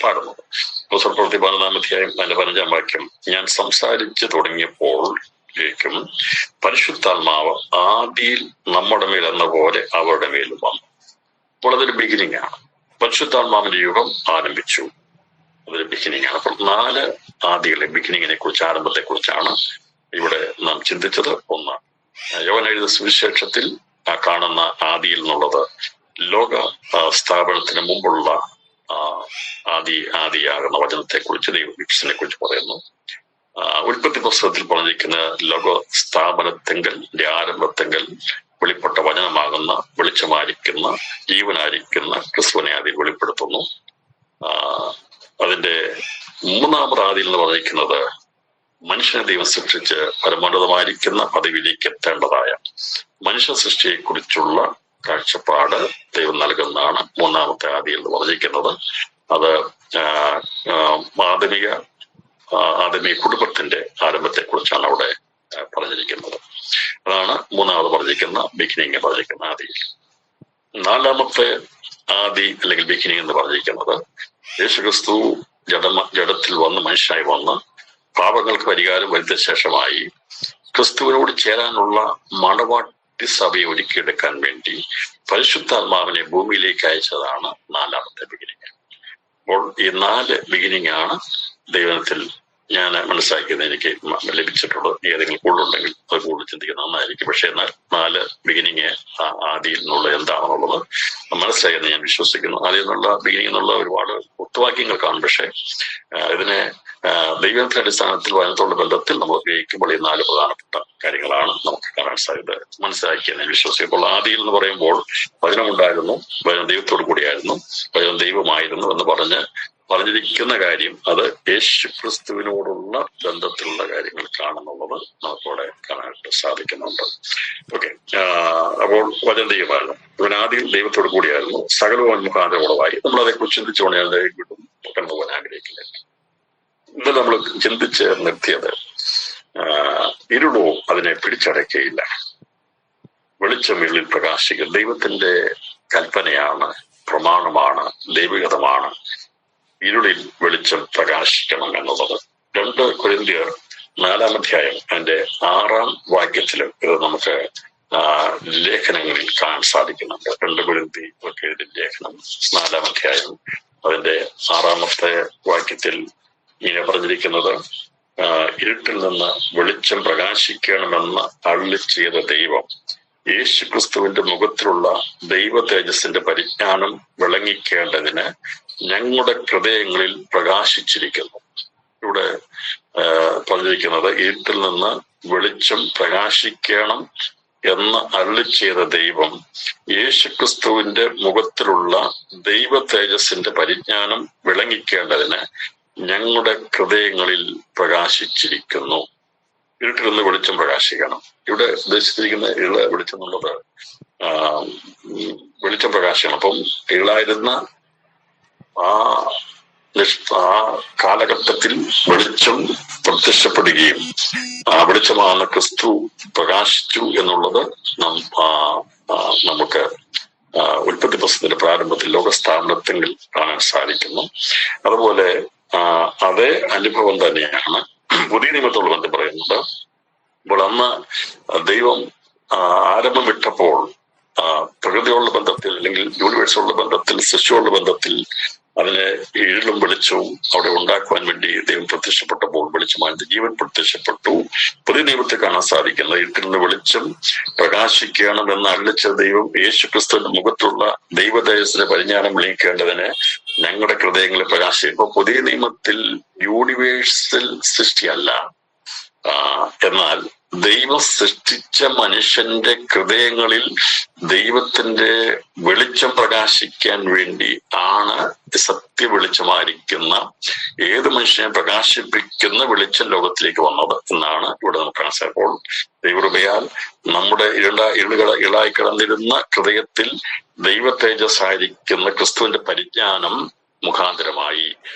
പാടുന്നത്. പ്രവൃത്തി 14-ാം അധ്യായം അതിന്റെ 15-ാം വാക്യം, ഞാൻ സംസാരിച്ചു തുടങ്ങിയപ്പോഴേക്കും പരിശുദ്ധാത്മാവ് ആദിയിൽ നമ്മുടെ മേൽ എന്ന പോലെ അവരുടെ മേലും വന്നു. അപ്പോൾ അതൊരു ബിഗിനിങ് ആണ്. പരിശുദ്ധാത്മാവിന്റെ യുഗം ആരംഭിച്ചു, അതൊരു ബിഗിനിങ് ആണ്. അപ്പോൾ 4 ആദികളെ, ബിഗിനിങ്ങിനെ കുറിച്ച്, ആരംഭത്തെ കുറിച്ചാണ് ഇവിടെ നാം ചിന്തിച്ചത്. ഒന്ന്, യോഹന്നാൻ എഴുതിയ സുവിശേഷത്തിൽ കാണുന്ന ആദിയിൽ എന്നുള്ളത് ലോക സ്ഥാപനത്തിന് മുമ്പുള്ള ആദിയാകുന്ന വചനത്തെ കുറിച്ച്, ദൈവവിപ്സിനെ കുറിച്ച് പറയുന്നു. ഉൽപ്പത്തി പുസ്തകത്തിൽ പറഞ്ഞിരിക്കുന്ന ലോക സ്ഥാപനത്തെങ്കൽ, ആരംഭത്തെങ്കൽ വെളിപ്പെട്ട വചനമാകുന്ന, വെളിച്ചമായിരിക്കുന്ന, ജീവനായിരിക്കുന്ന ക്രിസ്തുവിനെ ആദിയിൽ വെളിപ്പെടുത്തുന്നു. അതിന്റെ 3-ാമത് ആദിയിൽ എന്ന് പറഞ്ഞിരിക്കുന്നത് മനുഷ്യനെ ദൈവം സൃഷ്ടിച്ച് പരമോന്നതമായിരിക്കുന്ന പദവിയിലേക്ക് എത്തേണ്ടതായ മനുഷ്യ സൃഷ്ടിയെ കുറിച്ചുള്ള കാഴ്ചപ്പാട് ദൈവം നൽകുന്നതാണ് 3-ാമത്തെ ആദിയിൽ എന്ന് പറഞ്ഞിരിക്കുന്നത്. അത് ആദമിക കുടുംബത്തിന്റെ ആരംഭത്തെ കുറിച്ചാണ് അവിടെ പറഞ്ഞിരിക്കുന്നത്. അതാണ് 3-ാമത് പറഞ്ഞിരിക്കുന്ന ബിഗിനിങ് പറഞ്ഞിരിക്കുന്ന ആദിയിൽ. 4-ാമത്തെ ആദി അല്ലെങ്കിൽ ബിഗിനിങ് എന്ന് പറഞ്ഞിരിക്കുന്നത് യേശുക്രിസ്തു ജഡത്തിൽ വന്ന്, മനുഷ്യനായി വന്ന് പാപങ്ങൾക്ക് പരിഹാരം വരുത്തിയ ശേഷമായി ക്രിസ്തുവിനോട് ചേരാനുള്ള മണവാട്ടി സഭയെ ഒരുക്കിയെടുക്കാൻ വേണ്ടി പരിശുദ്ധാത്മാവിനെ ഭൂമിയിലേക്ക് അയച്ചതാണ് 4-ാമത്തെ ബിഗിനിങ്. അപ്പോൾ ഈ 4 ബിഗിനിങ് ആണ് ദൈവത്തിൽ ഞാൻ മനസ്സിലാക്കിയത്, എനിക്ക് ലഭിച്ചിട്ടുള്ളത്. ഏതെങ്കിലും കൂടുതലുണ്ടെങ്കിൽ അത് കൂടുതൽ ചിന്തിക്കുന്നത് നന്നായിരിക്കും. പക്ഷെ എന്നാൽ 4 ബിഗിനിങ് ആദിയിൽ നിന്നുള്ള എന്താണെന്നുള്ളത് മനസ്സിലായെന്ന് ഞാൻ വിശ്വസിക്കുന്നു. ആദ്യം നിന്നുള്ള ബിഗിനിങ് എന്നുള്ള ഒരുപാട് ഒത്തുവാക്യങ്ങൾ കാണും. പക്ഷെ ഇതിനെ ദൈവത്തിന്റെ അടിസ്ഥാനത്തിൽ വചനത്തോടുള്ള ബന്ധത്തിൽ നമ്മൾ ഉപയോഗിക്കുമ്പോൾ ഈ 4 പ്രധാനപ്പെട്ട കാര്യങ്ങളാണ് നമുക്ക് കാണാൻ സാധ്യത മനസ്സിലാക്കിയെന്ന് ഞാൻ വിശ്വസിക്കും. അപ്പോൾ ആദിയിൽ എന്ന് പറയുമ്പോൾ വചനമുണ്ടായിരുന്നു, വചനം ദൈവത്തോടു കൂടിയായിരുന്നു, വചനം ദൈവമായിരുന്നു എന്ന് പറഞ്ഞിരിക്കുന്ന കാര്യം അത് യേശു ക്രിസ്തുവിനോടുള്ള ബന്ധത്തിലുള്ള കാര്യങ്ങൾ കാണുന്നുള്ളത് നമുക്കിവിടെ കാണാനായിട്ട് സാധിക്കുന്നുണ്ട്. ഓക്കെ, അപ്പോൾ വചനം ദൈവമായിരുന്നു, ഇവൻ ആദ്യം ദൈവത്തോടു കൂടിയായിരുന്നു, സകലവും മുഖാന്തരം ഉളവായി. നമ്മൾ അതേക്കുറിച്ച് ചിന്തിച്ചുകൊണ്ട് ഞാൻ വീണ്ടും കടന്നു പോകാൻ ആഗ്രഹിക്കുന്നില്ല. ഇന്നലെ നമ്മൾ ചിന്തിച്ച് നിർത്തിയത് ഇരുളോ അതിനെ പിടിച്ചടക്കുകയില്ല, വെളിച്ചം ഇരുളിൽ പ്രകാശിക്കും. ദൈവത്തിന്റെ കൽപ്പനയാണ്, പ്രമാണമാണ്, ദൈവികതമാണ് ഇരുളിൽ വെളിച്ചം പ്രകാശിക്കണം എന്നുള്ളത്. 2 കൊരിന്ത്യർ 4-ാം അധ്യായം അതിന്റെ 6-ാം വാക്യത്തിലും ഇത് നമുക്ക് ലേഖനങ്ങളിൽ കാണാൻ സാധിക്കുന്നുണ്ട്. 2 കൊരിന്ത്യർക്ക് എഴുതിയ ലേഖനം 4-ാം അധ്യായം അതിന്റെ 6-ാമത്തെ വാക്യത്തിൽ ഇങ്ങനെ പറഞ്ഞിരിക്കുന്നത്, ഇരുട്ടിൽ നിന്ന് വെളിച്ചം പ്രകാശിക്കണമെന്ന് അരുളി ചെയ്ത ദൈവം യേശു ക്രിസ്തുവിന്റെ മുഖത്തിലുള്ള ദൈവ തേജസ്സിന്റെ പരിജ്ഞാനം വിളങ്ങിക്കേണ്ടതിന് ഞങ്ങളുടെ ഹൃദയങ്ങളിൽ പ്രകാശിച്ചിരിക്കുന്നു. ഇവിടെ പറഞ്ഞിരിക്കുന്നത് ഇരുട്ടിൽ നിന്ന് വെളിച്ചം പ്രകാശിക്കണം എന്ന് അരുളി ചെയ്ത ദൈവം യേശുക്രിസ്തുവിന്റെ മുഖത്തിലുള്ള ദൈവ തേജസ്സിന്റെ പരിജ്ഞാനം വിളങ്ങിക്കേണ്ടതിന് ഞങ്ങളുടെ ഹൃദയങ്ങളിൽ പ്രകാശിച്ചിരിക്കുന്നു. ഇരുട്ടിൽ നിന്ന് വെളിച്ചം പ്രകാശിക്കണം. ഇവിടെ ഉദ്ദേശിച്ചിരിക്കുന്ന വെളിച്ചം എന്നുള്ളത് വെളിച്ചം പ്രകാശിക്കണം. അപ്പം ഇരുളായിരുന്ന ആ കാലഘട്ടത്തിൽ വെളിച്ചം പ്രത്യക്ഷപ്പെടുകയും വെളിച്ചമാകുന്ന ക്രിസ്തു പ്രകാശിച്ചു എന്നുള്ളത് നമുക്ക് ഉൽപ്പത്തി പുസ്തകത്തിന്റെ പ്രാരംഭത്തിൽ ലോകസ്ഥാപനത്തിൽ കാണാൻ സാധിക്കുന്നു. അതുപോലെ അതേ അനുഭവം തന്നെയാണ് പുതിയ നിയമത്തോട് ബന്ധം പറയുന്നത്. അപ്പോൾ അന്ന് ദൈവം ആരംഭം വിട്ടപ്പോൾ പ്രകൃതിയോടുള്ള ബന്ധത്തിൽ അല്ലെങ്കിൽ യൂണിവേഴ്സുള്ള ബന്ധത്തിൽ, സൃഷ്ടിയോടുള്ള ബന്ധത്തിൽ അതിന് ഇരുളും വെളിച്ചവും അവിടെ ഉണ്ടാക്കുവാൻ വേണ്ടി ദൈവം പ്രത്യക്ഷപ്പെട്ടപ്പോൾ വെളിച്ചമായിട്ട് ജീവൻ പ്രത്യക്ഷപ്പെട്ടു. പുതിയ നിയമത്തിൽ കാണാൻ സാധിക്കുന്നത് ഇരുട്ടിൽ നിന്ന് വെളിച്ചം പ്രകാശിക്കണമെന്ന് അരുളിച്ച ദൈവം യേശുക്രിസ്തുവിന്റെ മുഖത്തുള്ള ദൈവതേജസ്സിന്റെ പരിജ്ഞാനം വിളിക്കേണ്ടതിന് ഞങ്ങളുടെ ഹൃദയങ്ങളിൽ പ്രകാശിക്കും. ഇപ്പൊ പുതിയ നിയമത്തിൽ യൂണിവേഴ്സൽ സൃഷ്ടിയല്ല, എന്നാൽ ദൈവം സൃഷ്ടിച്ച മനുഷ്യന്റെ ഹൃദയങ്ങളിൽ ദൈവത്തിന്റെ വെളിച്ചം പ്രകാശിക്കാൻ വേണ്ടി ആണ് സത്യ വെളിച്ചമായിരിക്കുന്ന ഏത് മനുഷ്യനെ പ്രകാശിപ്പിക്കുന്ന വെളിച്ചം ലോകത്തിലേക്ക് വന്നത് എന്നാണ് ഇവിടെ നമുക്ക് കാണാൻ. അപ്പോൾ ദൈവകൃപയാൽ നമ്മുടെ ഇളായി കിടന്നിരുന്ന ഹൃദയത്തിൽ ദൈവ തേജസ്സായിരിക്കുന്ന ക്രിസ്തുവിന്റെ പരിജ്ഞാനം മുഖാന്തരമായി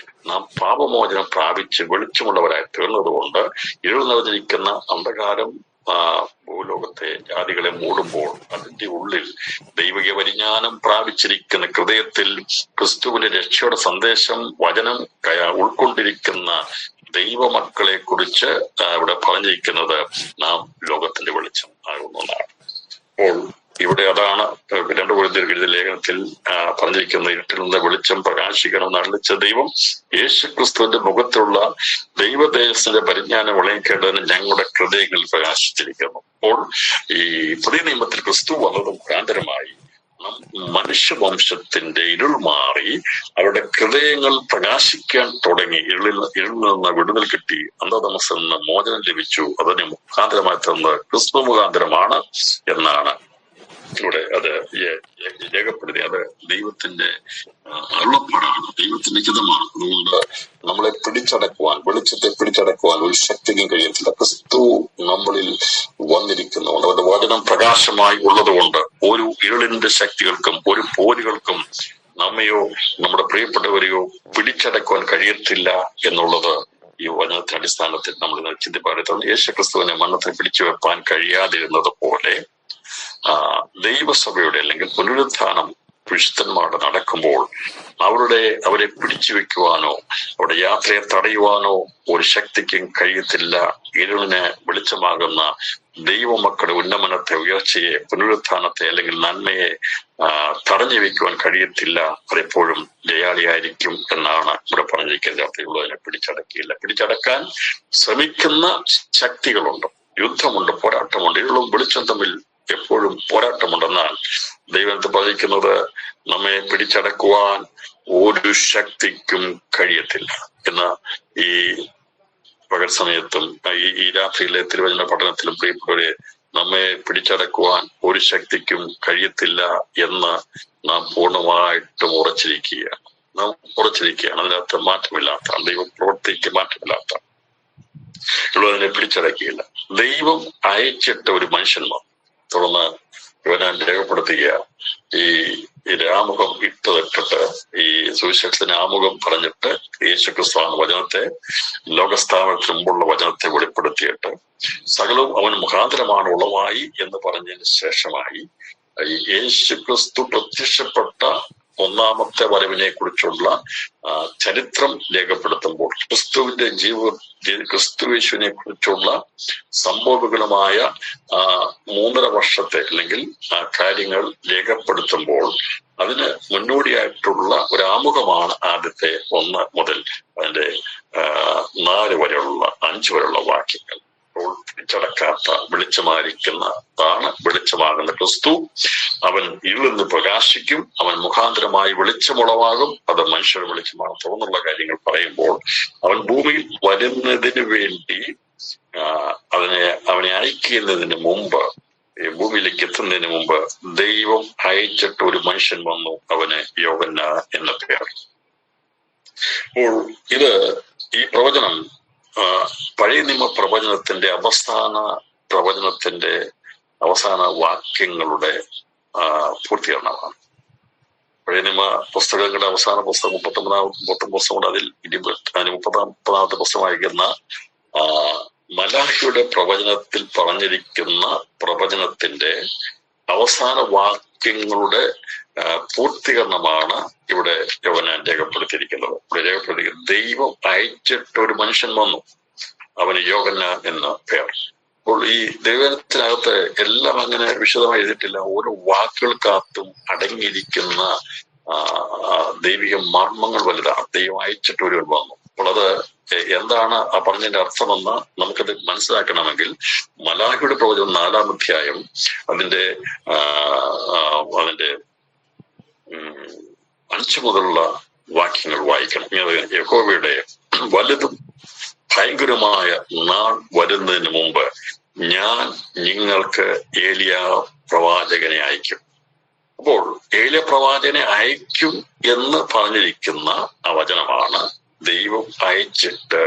നാം പാപമോചനം പ്രാപിച്ച് വെളിച്ചമുള്ളവരായി തീർന്നതുകൊണ്ട് ഇരുൾ നിറഞ്ഞിരിക്കുന്ന അന്ധകാരം ഭൂലോകത്തെ ജാതികളെ മൂടുമ്പോൾ അതിന്റെ ഉള്ളിൽ ദൈവിക പരിജ്ഞാനം പ്രാപിച്ചിരിക്കുന്ന ഹൃദയത്തിൽ ക്രിസ്തുവിന്റെ രക്ഷയുടെ സന്ദേശം വചനം ഉൾക്കൊണ്ടിരിക്കുന്ന ദൈവമക്കളെ കുറിച്ച് ഇവിടെ പറഞ്ഞിരിക്കുന്നത് നാം ലോകത്തിന്റെ വെളിച്ചം ആകുന്നതാണ്. അപ്പോൾ ഇവിടെ അതാണ് 2 കൊരിന്ത്യർ എഴുതിയ ലേഖനത്തിൽ പറഞ്ഞിരിക്കുന്ന ഇരുട്ടിൽ നിന്ന് വെളിച്ചം പ്രകാശിക്കണം എന്നറിയിച്ച ദൈവം യേശുക്രിസ്തുവിന്റെ മുഖത്തുള്ള ദൈവദേശത്തിന്റെ പരിജ്ഞാനം വിളയിക്കേണ്ടതിന് ഞങ്ങളുടെ ഹൃദയങ്ങളിൽ പ്രകാശിച്ചിരിക്കുന്നു. അപ്പോൾ ഈ പുതിയ നിയമത്തിൽ ക്രിസ്തു വന്നത് മുഖാന്തരമായി മനുഷ്യവംശത്തിന്റെ ഇരുൾ മാറി അവരുടെ ഹൃദയങ്ങൾ പ്രകാശിക്കാൻ തുടങ്ങി. ഇരുളിൽ നിന്ന് വിടുതൽ കിട്ടി, അന്ധതമസിൽ നിന്ന് മോചനം ലഭിച്ചു. അതിന് മുഖാന്തരമായി തന്നത് ക്രിസ്തു മുഖാന്തരമാണ് എന്നാണ് ഇവിടെ അത് രേഖപ്പെടുത്തി. അത് ദൈവത്തിന്റെ അരുളപ്പാടാണ്, ദൈവത്തിന്റെ ഹിതമാണ്. അതുകൊണ്ട് നമ്മളെ പിടിച്ചടക്കുവാൻ, വെളിച്ചത്തെ പിടിച്ചടക്കുവാൻ ഒരു ശക്തിക്കും കഴിയത്തില്ല. ക്രിസ്തു നമ്മളിൽ വന്നിരിക്കുന്നുണ്ട്. അവരുടെ വചനം പ്രകാശമായി ഉള്ളതുകൊണ്ട് ഒരു ഇരുളിന്റെ ശക്തികൾക്കും ഒരു പോരുകൾക്കും നമ്മയോ നമ്മുടെ പ്രിയപ്പെട്ടവരെയോ പിടിച്ചടക്കുവാൻ കഴിയത്തില്ല എന്നുള്ളത് ഈ വചനത്തിന്റെ അടിസ്ഥാനത്തിൽ നമ്മൾ ചിന്തിപ്പാടുന്നു. യേശുക്രിസ്തുവിനെ മരണത്തെ പിടിച്ചു വെപ്പാൻ കഴിയാതിരുന്നത് പോലെ ദൈവസഭയുടെ അല്ലെങ്കിൽ പുനരുത്ഥാനം വിശുദ്ധന്മാരുടെ നടക്കുമ്പോൾ അവരെ പിടിച്ചു വെക്കുവാനോ അവരുടെ യാത്രയെ തടയുവാനോ ഒരു ശക്തിക്കും കഴിയത്തില്ല. ഇരുളിനെ വെളിച്ചമാകുന്ന ദൈവമക്കളുടെ ഉന്നമനത്തെ, ഉയർച്ചയെ, പുനരുത്ഥാനത്തെ അല്ലെങ്കിൽ നന്മയെ തടഞ്ഞു വെക്കുവാൻ കഴിയത്തില്ല. അതെപ്പോഴും ജയാളിയായിരിക്കും എന്നാണ് ഇവിടെ പറഞ്ഞിരിക്കുന്നത്. അർത്ഥമുള്ളതിനെ പിടിച്ചടക്കിയില്ല. പിടിച്ചടക്കാൻ ശ്രമിക്കുന്ന ശക്തികളുണ്ട്, യുദ്ധമുണ്ട്, പോരാട്ടമുണ്ട്. ഇരുളും വെളിച്ചം തമ്മിൽ എപ്പോഴും പോരാട്ടമുണ്ടെന്നാൽ ദൈവത്തെ പറഞ്ഞിരിക്കുന്നത് നമ്മെ പിടിച്ചടക്കുവാൻ ഒരു ശക്തിക്കും കഴിയത്തില്ല എന്ന് ഈ പകൽ സമയത്തും ഈ രാത്രിയിലെ തിരുവചന പഠനത്തിലും പ്രിയപ്പെട്ടവരെ നമ്മെ പിടിച്ചടക്കുവാൻ ഒരു ശക്തിക്കും കഴിയത്തില്ല എന്ന് നാം പൂർണ്ണമായിട്ടും ഉറച്ചിരിക്കുകയാണ്. അതിനകത്ത് മാറ്റമില്ലാത്ത, ദൈവ പ്രവൃത്തിക്ക് മാറ്റമില്ലാത്ത ഉള്ളതിനെ പിടിച്ചടക്കിയില്ല. ദൈവം അയച്ചിട്ട ഒരു മനുഷ്യൻ വന്നു. തുടർന്ന് ഇവനാൻ രേഖപ്പെടുത്തുക, ഈ ആമുഖം ഇട്ടിട്ട് ഈ സുവിശേഷത്തിന് ആമുഖം പറഞ്ഞിട്ട് യേശുക്രിസ്തുവാണ് വചനത്തെ, ലോകസ്ഥാപനത്തിന് മുമ്പുള്ള വചനത്തെ വെളിപ്പെടുത്തിയിട്ട് സകലവും അവൻ മുഖാന്തരമാണ് ഉളവായി എന്ന് പറഞ്ഞതിന് ശേഷമായി യേശുക്രിസ്തു പ്രത്യക്ഷപ്പെട്ട ഒന്നാമത്തെ വരവിനെ കുറിച്ചുള്ള ചരിത്രം രേഖപ്പെടുത്തുമ്പോൾ ക്രിസ്തുവിന്റെ ക്രിസ്തുയേശുവിനെ കുറിച്ചുള്ള സംഭവവിപുലമായ 3.5 വർഷത്തെ അല്ലെങ്കിൽ കാര്യങ്ങൾ രേഖപ്പെടുത്തുമ്പോൾ അതിന് മുന്നോടിയായിട്ടുള്ള ഒരു ആമുഖമാണ് ആദ്യത്തെ 1 മുതൽ അതിന്റെ 4 വരെയുള്ള 5 വരെയുള്ള വാക്യങ്ങൾ. പിടിച്ചടക്കാത്ത വെളിച്ചമായിരിക്കുന്നതാണ് വെളിച്ചമാകുന്ന ക്രിസ്തു. അവൻ ഇരുളിന്ന് പ്രകാശിക്കും, അവൻ മുഖാന്തരമായി വെളിച്ചമുളവാകും, അത് മനുഷ്യരുടെ വെളിച്ചമാണ്. തുറന്നുള്ള കാര്യങ്ങൾ പറയുമ്പോൾ അവൻ ഭൂമിയിൽ വരുന്നതിന് വേണ്ടി അവനെ അയക്കുന്നതിന് മുമ്പ്, ഭൂമിയിലേക്ക് എത്തുന്നതിന് മുമ്പ് ദൈവം അയച്ചിട്ട് ഒരു മനുഷ്യൻ വന്നു, അവന് യോഹന്നാൻ എന്ന പേർ. അപ്പോൾ ഈ പ്രവചനം പഴയ നിയമ പ്രവചനത്തിന്റെ അവസാന വാക്യങ്ങളുടെ പൂർത്തീകരണമാണ്. പഴയ നിയമ പുസ്തകങ്ങളുടെ അവസാന പുസ്തകം 39 പുസ്തകമുണ്ട്. അതിൽ 30-ാമത്തെ പുസ്തകമായിരിക്കുന്ന മലാഖിയുടെ പ്രവചനത്തിൽ പറഞ്ഞിരിക്കുന്ന പ്രവചനത്തിന്റെ അവസാന വാക്യങ്ങളുടെ പൂർത്തീകരണമാണ് ഇവിടെ യോഹന്നാൻ രേഖപ്പെടുത്തിയിരിക്കുന്നത്. ഇവിടെ രേഖപ്പെടുത്തിയിരിക്കുന്നത് ദൈവം അയച്ചിട്ട് ഒരു മനുഷ്യൻ വന്നു, അവന് യോഹന്നാൻ എന്ന പേർ. അപ്പോൾ ഈ ദൈവത്തിനകത്ത് എല്ലാം അങ്ങനെ വിശദമായി എഴുതിയിട്ടില്ല. ഓരോ വാക്കുകൾക്കകത്തും അടങ്ങിയിരിക്കുന്ന ദൈവിക മർമ്മങ്ങൾ വലുതാണ്. ദൈവം അയച്ചിട്ട് ഒരുവൻ വന്നു. അപ്പോൾ അത് എന്താണ് ആ പറഞ്ഞതിന്റെ അർത്ഥമെന്ന് നമുക്കത് മനസ്സിലാക്കണമെങ്കിൽ മലാഖിയുടെ പ്രവചനം 4-ാം അധ്യായം അതിന്റെ 5 മുതലുള്ള വാക്യങ്ങൾ വായിക്കണം. യഹോവയുടെ വലുതും ഭയങ്കരമായ നാൾ വരുന്നതിന് മുമ്പ് ഞാൻ നിങ്ങൾക്ക് ഏലിയ പ്രവാചകനെ അയക്കും. അപ്പോൾ ഏലിയ പ്രവാചകനെ അയക്കും എന്ന് പറഞ്ഞിരിക്കുന്ന ആ വചനമാണ് ദൈവം അയച്ചിട്ട്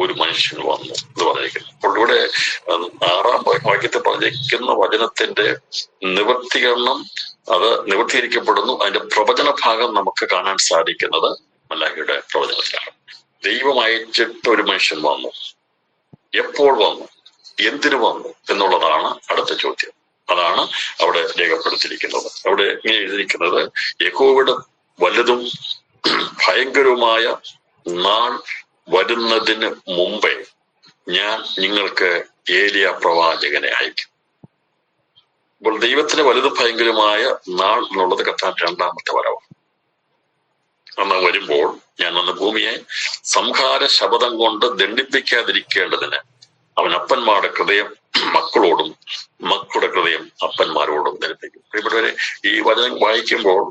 ഒരു മനുഷ്യൻ വന്നു എന്ന് പറഞ്ഞിരിക്കുന്നത്. അപ്പോൾ ഇവിടെ 6-ാം വാക്യത്തിൽ പറഞ്ഞിരിക്കുന്ന വചനത്തിന്റെ നിവർത്തീകരണം, അത് നിവർത്തീകരിക്കപ്പെടുന്നു. അതിന്റെ പ്രവചന ഭാഗം നമുക്ക് കാണാൻ സാധിക്കുന്നത് മലാഖിയുടെ പ്രവചനത്തിലാണ്. ദൈവം അയച്ചിട്ട് ഒരു മനുഷ്യൻ വന്നു. എപ്പോൾ വന്നു? എന്തിനു വന്നു എന്നുള്ളതാണ് അടുത്ത ചോദ്യം. അതാണ് അവിടെ രേഖപ്പെടുത്തിയിരിക്കുന്നത്. അവിടെ ഇങ്ങനെ എഴുതിയിരിക്കുന്നത്, യഹോവയുടെ വലുതും ഭയങ്കരവുമായ നാൾ വരുന്നതിന് മുമ്പേ ഞാൻ നിങ്ങൾക്ക് ഏലിയ പ്രവാചകനെ അയക്കും. അപ്പോൾ ദൈവത്തിന് വലുതും ഭയങ്കരമായ നാൾ എന്നുള്ളത് കർത്താവിന്റെ രണ്ടാമത്തെ വരവാണ്. അന്ന് വരുമ്പോൾ ഞാൻ വന്ന ഭൂമിയെ സംഹാര ശപഥം കൊണ്ട് ദണ്ഡിപ്പിക്കാതിരിക്കേണ്ടതിന് അവൻ അപ്പന്മാരുടെ ഹൃദയം മക്കളോടും മക്കളുടെ ഹൃദയം അപ്പന്മാരോടും ധരിപ്പിക്കും. പ്രിയപ്പെട്ടവരെ, ഈ വചനം വായിക്കുമ്പോൾ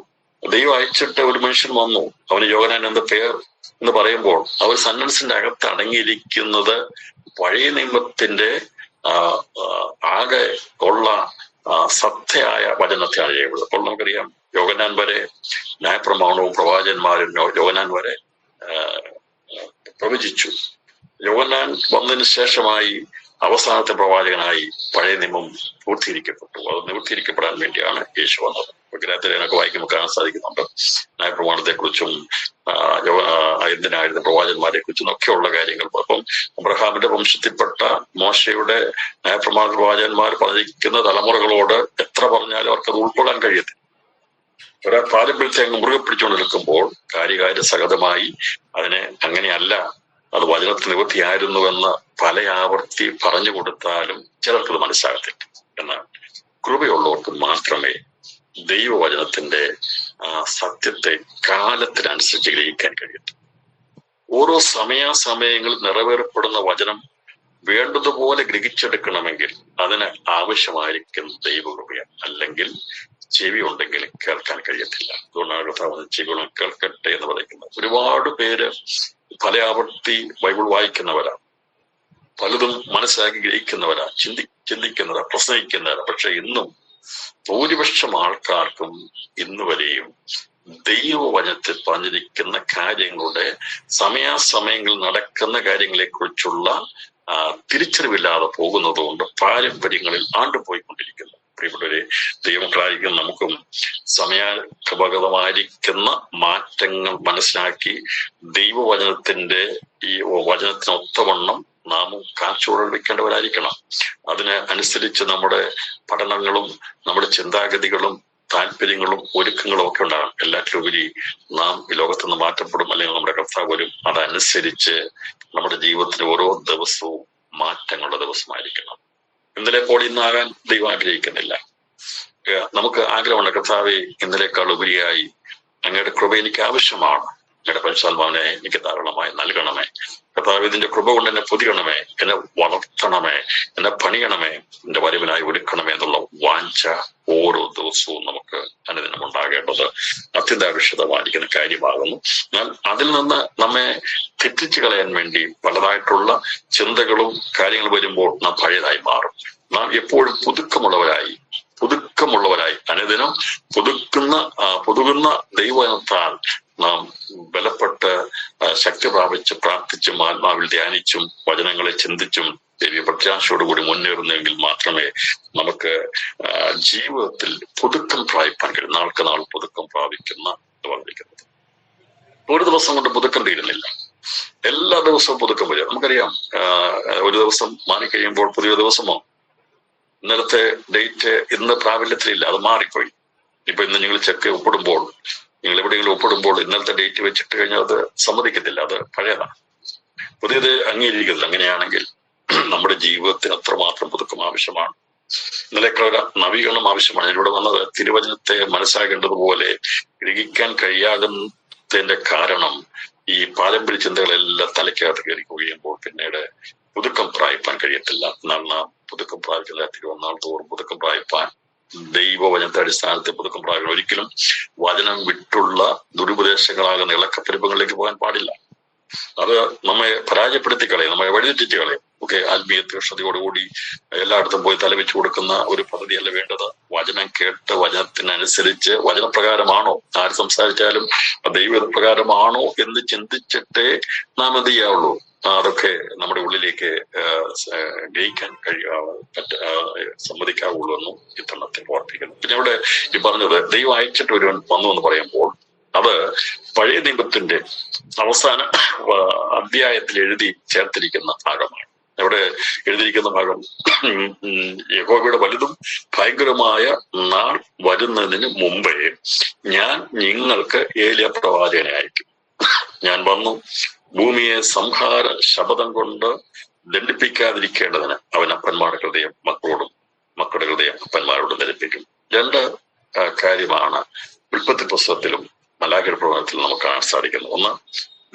ദൈവം അയച്ചിട്ട് ഒരു മനുഷ്യൻ വന്നു, അവന് യോഹന്നാൻ എന്ന പേർ എന്ന് പറയുമ്പോൾ അവർ സെന്റൻസിന്റെ അകത്ത് അടങ്ങിയിരിക്കുന്നത് പഴയ നിയമത്തിന്റെ ആകെ ഉള്ള സത്യമായ വചനത്തെയാണ് ചെയ്യുന്നത്. അപ്പോൾ നമുക്കറിയാം, യോഹന്നാൻ വരെ ന്യായപ്രമാണവും പ്രവാചകന്മാരും യോഹന്നാൻ വരെ പ്രവചിച്ചു. യോഹന്നാൻ വന്നതിന് ശേഷമായി അവസാനത്തെ പ്രവാചകനായി പഴയ നിയമം പൂർത്തീകരിക്കപ്പെട്ടു. അത് നിവൃത്തീകരിക്കപ്പെടാൻ വേണ്ടിയാണ് യേശു വന്നത്. ഗ്രന്ഥത്തിനൊക്കെ വായിക്കുമ്പോൾ കാണാൻ സാധിക്കുന്നുണ്ട്. ന്യായപ്രമാണത്തെ കുറിച്ചും എന്തിനായിരുന്നു പ്രവാചകന്മാരെ കുറിച്ചും ഒക്കെയുള്ള കാര്യങ്ങൾ. അപ്പം അബ്രഹാമിന്റെ വംശത്തിൽപ്പെട്ട മോശയുടെ ന്യായപ്രമാണ പ്രവാചകന്മാർ പറഞ്ഞിരിക്കുന്ന തലമുറകളോട് എത്ര പറഞ്ഞാലും അവർക്കത് ഉൾക്കൊള്ളാൻ കഴിയത്തില്ല. ഒരാൾ പാരമ്പര്യത്തെ അങ്ങ് മുറുകെ പിടിച്ചുകൊണ്ട് നിൽക്കുമ്പോൾ കാര്യകാര്യ സഹതമായി അതിനെ അങ്ങനെയല്ല, അത് വചനത്തിന് നിവൃത്തിയായിരുന്നുവെന്ന് പല ആവർത്തി പറഞ്ഞു കൊടുത്താലും ചിലർക്കത് മനസ്സിലാകത്തില്ല. എന്നാൽ കൃപയുള്ളവർക്ക് മാത്രമേ ദൈവവചനത്തിന്റെ സത്യത്തെ കാലത്തിനനുസരിച്ച് ഗ്രഹിക്കാൻ കഴിയത്തു. ഓരോ സമയാസമയങ്ങളിൽ നിറവേറപ്പെടുന്ന വചനം വേണ്ടതുപോലെ ഗ്രഹിച്ചെടുക്കണമെങ്കിൽ അതിന് ആവശ്യമായിരിക്കും ദൈവകൃപയാണ്. അല്ലെങ്കിൽ ചെവി ഉണ്ടെങ്കിൽ കേൾക്കാൻ കഴിയത്തില്ല. അതുകൊണ്ടാണ് കർത്താവ് ചെവികളും കേൾക്കട്ടെ എന്ന് പറയുന്നത്. ഒരുപാട് പേര് പല ആവർത്തി ബൈബിൾ വായിക്കുന്നവരാണ്, പലതും മനസ്സിലാക്കി ഗ്രഹിക്കുന്നവരാ, ചിന്തിക്കുന്നവരാ, പ്രസംഗിക്കുന്നവരാ. പക്ഷെ ഇന്നും ഭൂരിപക്ഷം ആൾക്കാർക്കും ഇന്ന് വരെയും ദൈവവചനത്തിൽ പറഞ്ഞിരിക്കുന്ന കാര്യങ്ങളുടെ സമയാസമയങ്ങളിൽ നടക്കുന്ന കാര്യങ്ങളെ കുറിച്ചുള്ള തിരിച്ചറിവില്ലാതെ പോകുന്നത് കൊണ്ട് പാരമ്പര്യങ്ങളിൽ ആണ്ടുപോയിക്കൊണ്ടിരിക്കുന്നു. പ്രിയപ്പെട്ടവരെ, ദൈവമക്കളായിരിക്കും നമുക്കും സമയാനുഭവമായിരിക്കുന്ന മാറ്റങ്ങൾ മനസ്സിലാക്കി ദൈവവചനത്തിന്റെ ഈ വചനത്തിനൊത്തവണ്ണം നാമും കാഴ്ചപ്പാടുകൾ വെക്കേണ്ടവരായിരിക്കണം. അതിന് അനുസരിച്ച് നമ്മുടെ പഠനങ്ങളും നമ്മുടെ ചിന്താഗതികളും താല്പര്യങ്ങളും ഒരുക്കങ്ങളും ഒക്കെ ഉണ്ടാകണം. എല്ലാറ്റിലുപരി നാം ഈ ലോകത്തുനിന്ന് മാറ്റപ്പെടും, അല്ലെങ്കിൽ നമ്മുടെ കർത്താവ് വരും. അതനുസരിച്ച് നമ്മുടെ ജീവിതത്തിന് ഓരോ ദിവസവും മാറ്റങ്ങളുടെ ദിവസമായിരിക്കണം. ഇന്നലെ പോലെ ഇന്നാകാൻ ദൈവം ആഗ്രഹിക്കുന്നില്ല. നമുക്ക് ആഗ്രഹമുണ്ട്, കർത്താവെ ഇന്നലേക്കാൾ ഉപരിയായി അങ്ങയുടെ കൃപ എനിക്ക് ആവശ്യമാണ്, അങ്ങയുടെ പരിശുദ്ധാത്മാവിനെ എനിക്ക് ധാരാളമായി നൽകണമേ. കർത്താവ് ഇതിന്റെ കൃപ കൊണ്ട് എന്നെ പൊതിയണമേ, എന്നെ വളർത്തണമേ, എന്നെ പണിയണമേ, എന്റെ വരവിനായി ഒരുക്കണമേ എന്നുള്ള വാഞ്ച ഓരോ ദിവസവും നമുക്ക് അനുദിനം ഉണ്ടാകേണ്ടത് അത്യന്താപേക്ഷിതമായിരിക്കുന്ന കാര്യമാകുന്നു. എന്നാൽ അതിൽ നിന്ന് നമ്മെ തെറ്റിച്ചു കളയാൻ വേണ്ടി പലതായിട്ടുള്ള ചിന്തകളും കാര്യങ്ങൾ വരുമ്പോൾ നാം പഴയതായി മാറും. നാം എപ്പോഴും പുതുക്കമുള്ളവരായി അനുദിനം പുതുകുന്ന ദൈവത്താൽ നാം ബലപ്പെട്ട് ശക്തി പ്രാപിച്ച് പ്രാർത്ഥിച്ചും ആത്മാവിൽ ധ്യാനിച്ചും വചനങ്ങളെ ചിന്തിച്ചും ദൈവീയ പ്രത്യാശയോടുകൂടി മുന്നേറുന്നെങ്കിൽ മാത്രമേ നമുക്ക് ജീവിതത്തിൽ പുതുക്കം പ്രാപിപ്പാൻ കഴിയും. നാൾക്ക് നാൾ പുതുക്കം പ്രാപിക്കുന്ന പറഞ്ഞിരിക്കുന്നത്. ഒരു ദിവസം കൊണ്ട് പുതുക്കം തീരുന്നില്ല, എല്ലാ ദിവസവും പുതുക്കം വരിക. നമുക്കറിയാം, ഒരു ദിവസം മാറിക്കഴിയുമ്പോൾ പുതിയ ദിവസമോ ഇന്നലത്തെ ഡേറ്റ് ഇന്ന് പ്രാബല്യത്തിലില്ല, അത് മാറിപ്പോയി. ഇപ്പൊ ഇന്ന് നിങ്ങൾ ചെക്ക് ഒപ്പിടുമ്പോൾ, നിങ്ങൾ എവിടെയെങ്കിലും ഒപ്പിടുമ്പോൾ ഇന്നലത്തെ ഡേറ്റ് വെച്ചിട്ട് കഴിഞ്ഞാൽ അത് സമ്മതിക്കത്തില്ല, അത് പഴയതാണ്, പുതിയത് അംഗീകരിക്കത്തില്ല. അങ്ങനെയാണെങ്കിൽ നമ്മുടെ ജീവിതത്തിന് അത്രമാത്രം പുതുക്കം ആവശ്യമാണ്. ഇന്നലെക്കുള്ള നവീകരണം ആവശ്യമാണ്. ഇതിലൂടെ വന്നത് തിരുവചനത്തെ മനസ്സിലാക്കേണ്ടതുപോലെ ഗ്രഹിക്കാൻ കഴിയാകുന്നതിന്റെ കാരണം ഈ പാരമ്പര്യ ചിന്തകളെല്ലാം തലയ്ക്കകത്ത് കയറി കഴിയുമ്പോൾ പിന്നീട് പുതുക്കം പ്രാപിപ്പാൻ കഴിയത്തില്ല. എന്നാൽ നാം പുതുക്കം പ്രാപിക്കുന്ന തിരുവന്നാൾ തോറും പുതുക്കം പ്രാപിപ്പാൻ ദൈവവചനത്തെ അടിസ്ഥാനത്തിൽ പുതുക്കം പ്രാപിക്കണം. ഒരിക്കലും വചനം വിട്ടുള്ള ദുരുപദേശങ്ങളാകുന്ന ഇളക്കപ്പെരുപ്പങ്ങളിലേക്ക് പോകാൻ പാടില്ല. അത് നമ്മെ പരാജയപ്പെടുത്തി കളയും, നമ്മെ വഴിതെറ്റിച്ച് കളയും. ഒക്കെ ആത്മീയ തീക്ഷണതയോടുകൂടി എല്ലായിടത്തും പോയി തലവെച്ചു കൊടുക്കുന്ന ഒരു പദ്ധതിയല്ല വേണ്ടത്. വചനം കേട്ട് വചനത്തിനനുസരിച്ച് വചനപ്രകാരമാണോ ആര് സംസാരിച്ചാലും ദൈവപ്രകാരമാണോ എന്ന് ചിന്തിച്ചിട്ടേ നാം എന്ത് ചെയ്യാവുള്ളൂ. അതൊക്കെ നമ്മുടെ ഉള്ളിലേക്ക് ഗ്രഹിക്കാൻ സമ്മതിക്കാവുള്ളൂ എന്നും ഇത്തരണത്തിൽ ഓർപ്പിക്കുന്നു. പിന്നെ ഇവിടെ ഈ പറഞ്ഞത് ദൈവം അയച്ചിട്ട് ഒരുവൻ വന്നു എന്ന് പറയുമ്പോൾ അത് പഴയ നിയമത്തിന്റെ അവസാന അധ്യായത്തിൽ എഴുതി ചേർത്തിരിക്കുന്ന ഭാഗമാണ്. അവിടെ എഴുതിയിരിക്കുന്ന ഭാഗം യഹോവയുടെ വലുതും ഭയങ്കരമായ നാൾ വരുന്നതിന് മുമ്പേ ഞാൻ നിങ്ങൾക്ക് ഏലിയ പ്രവാചകനെ അയക്കും. ഞാൻ വന്നു ഭൂമിയെ സംഹാര ശപഥം കൊണ്ട് ദണ്ഡിപ്പിക്കാതിരിക്കേണ്ടതിന് അവൻ അപ്പന്മാരുടെ ഹൃദയം മക്കളോടും മക്കളുടെ ഹൃദയം അപ്പന്മാരോടും ധരിപ്പിക്കും. രണ്ട് കാര്യമാണ് ഉൽപ്പത്തി പുസ്തകത്തിലും മലാഖിയുടെ പ്രവചനത്തിലും നമുക്ക് കാണാൻ സാധിക്കുന്നത്. ഒന്ന്,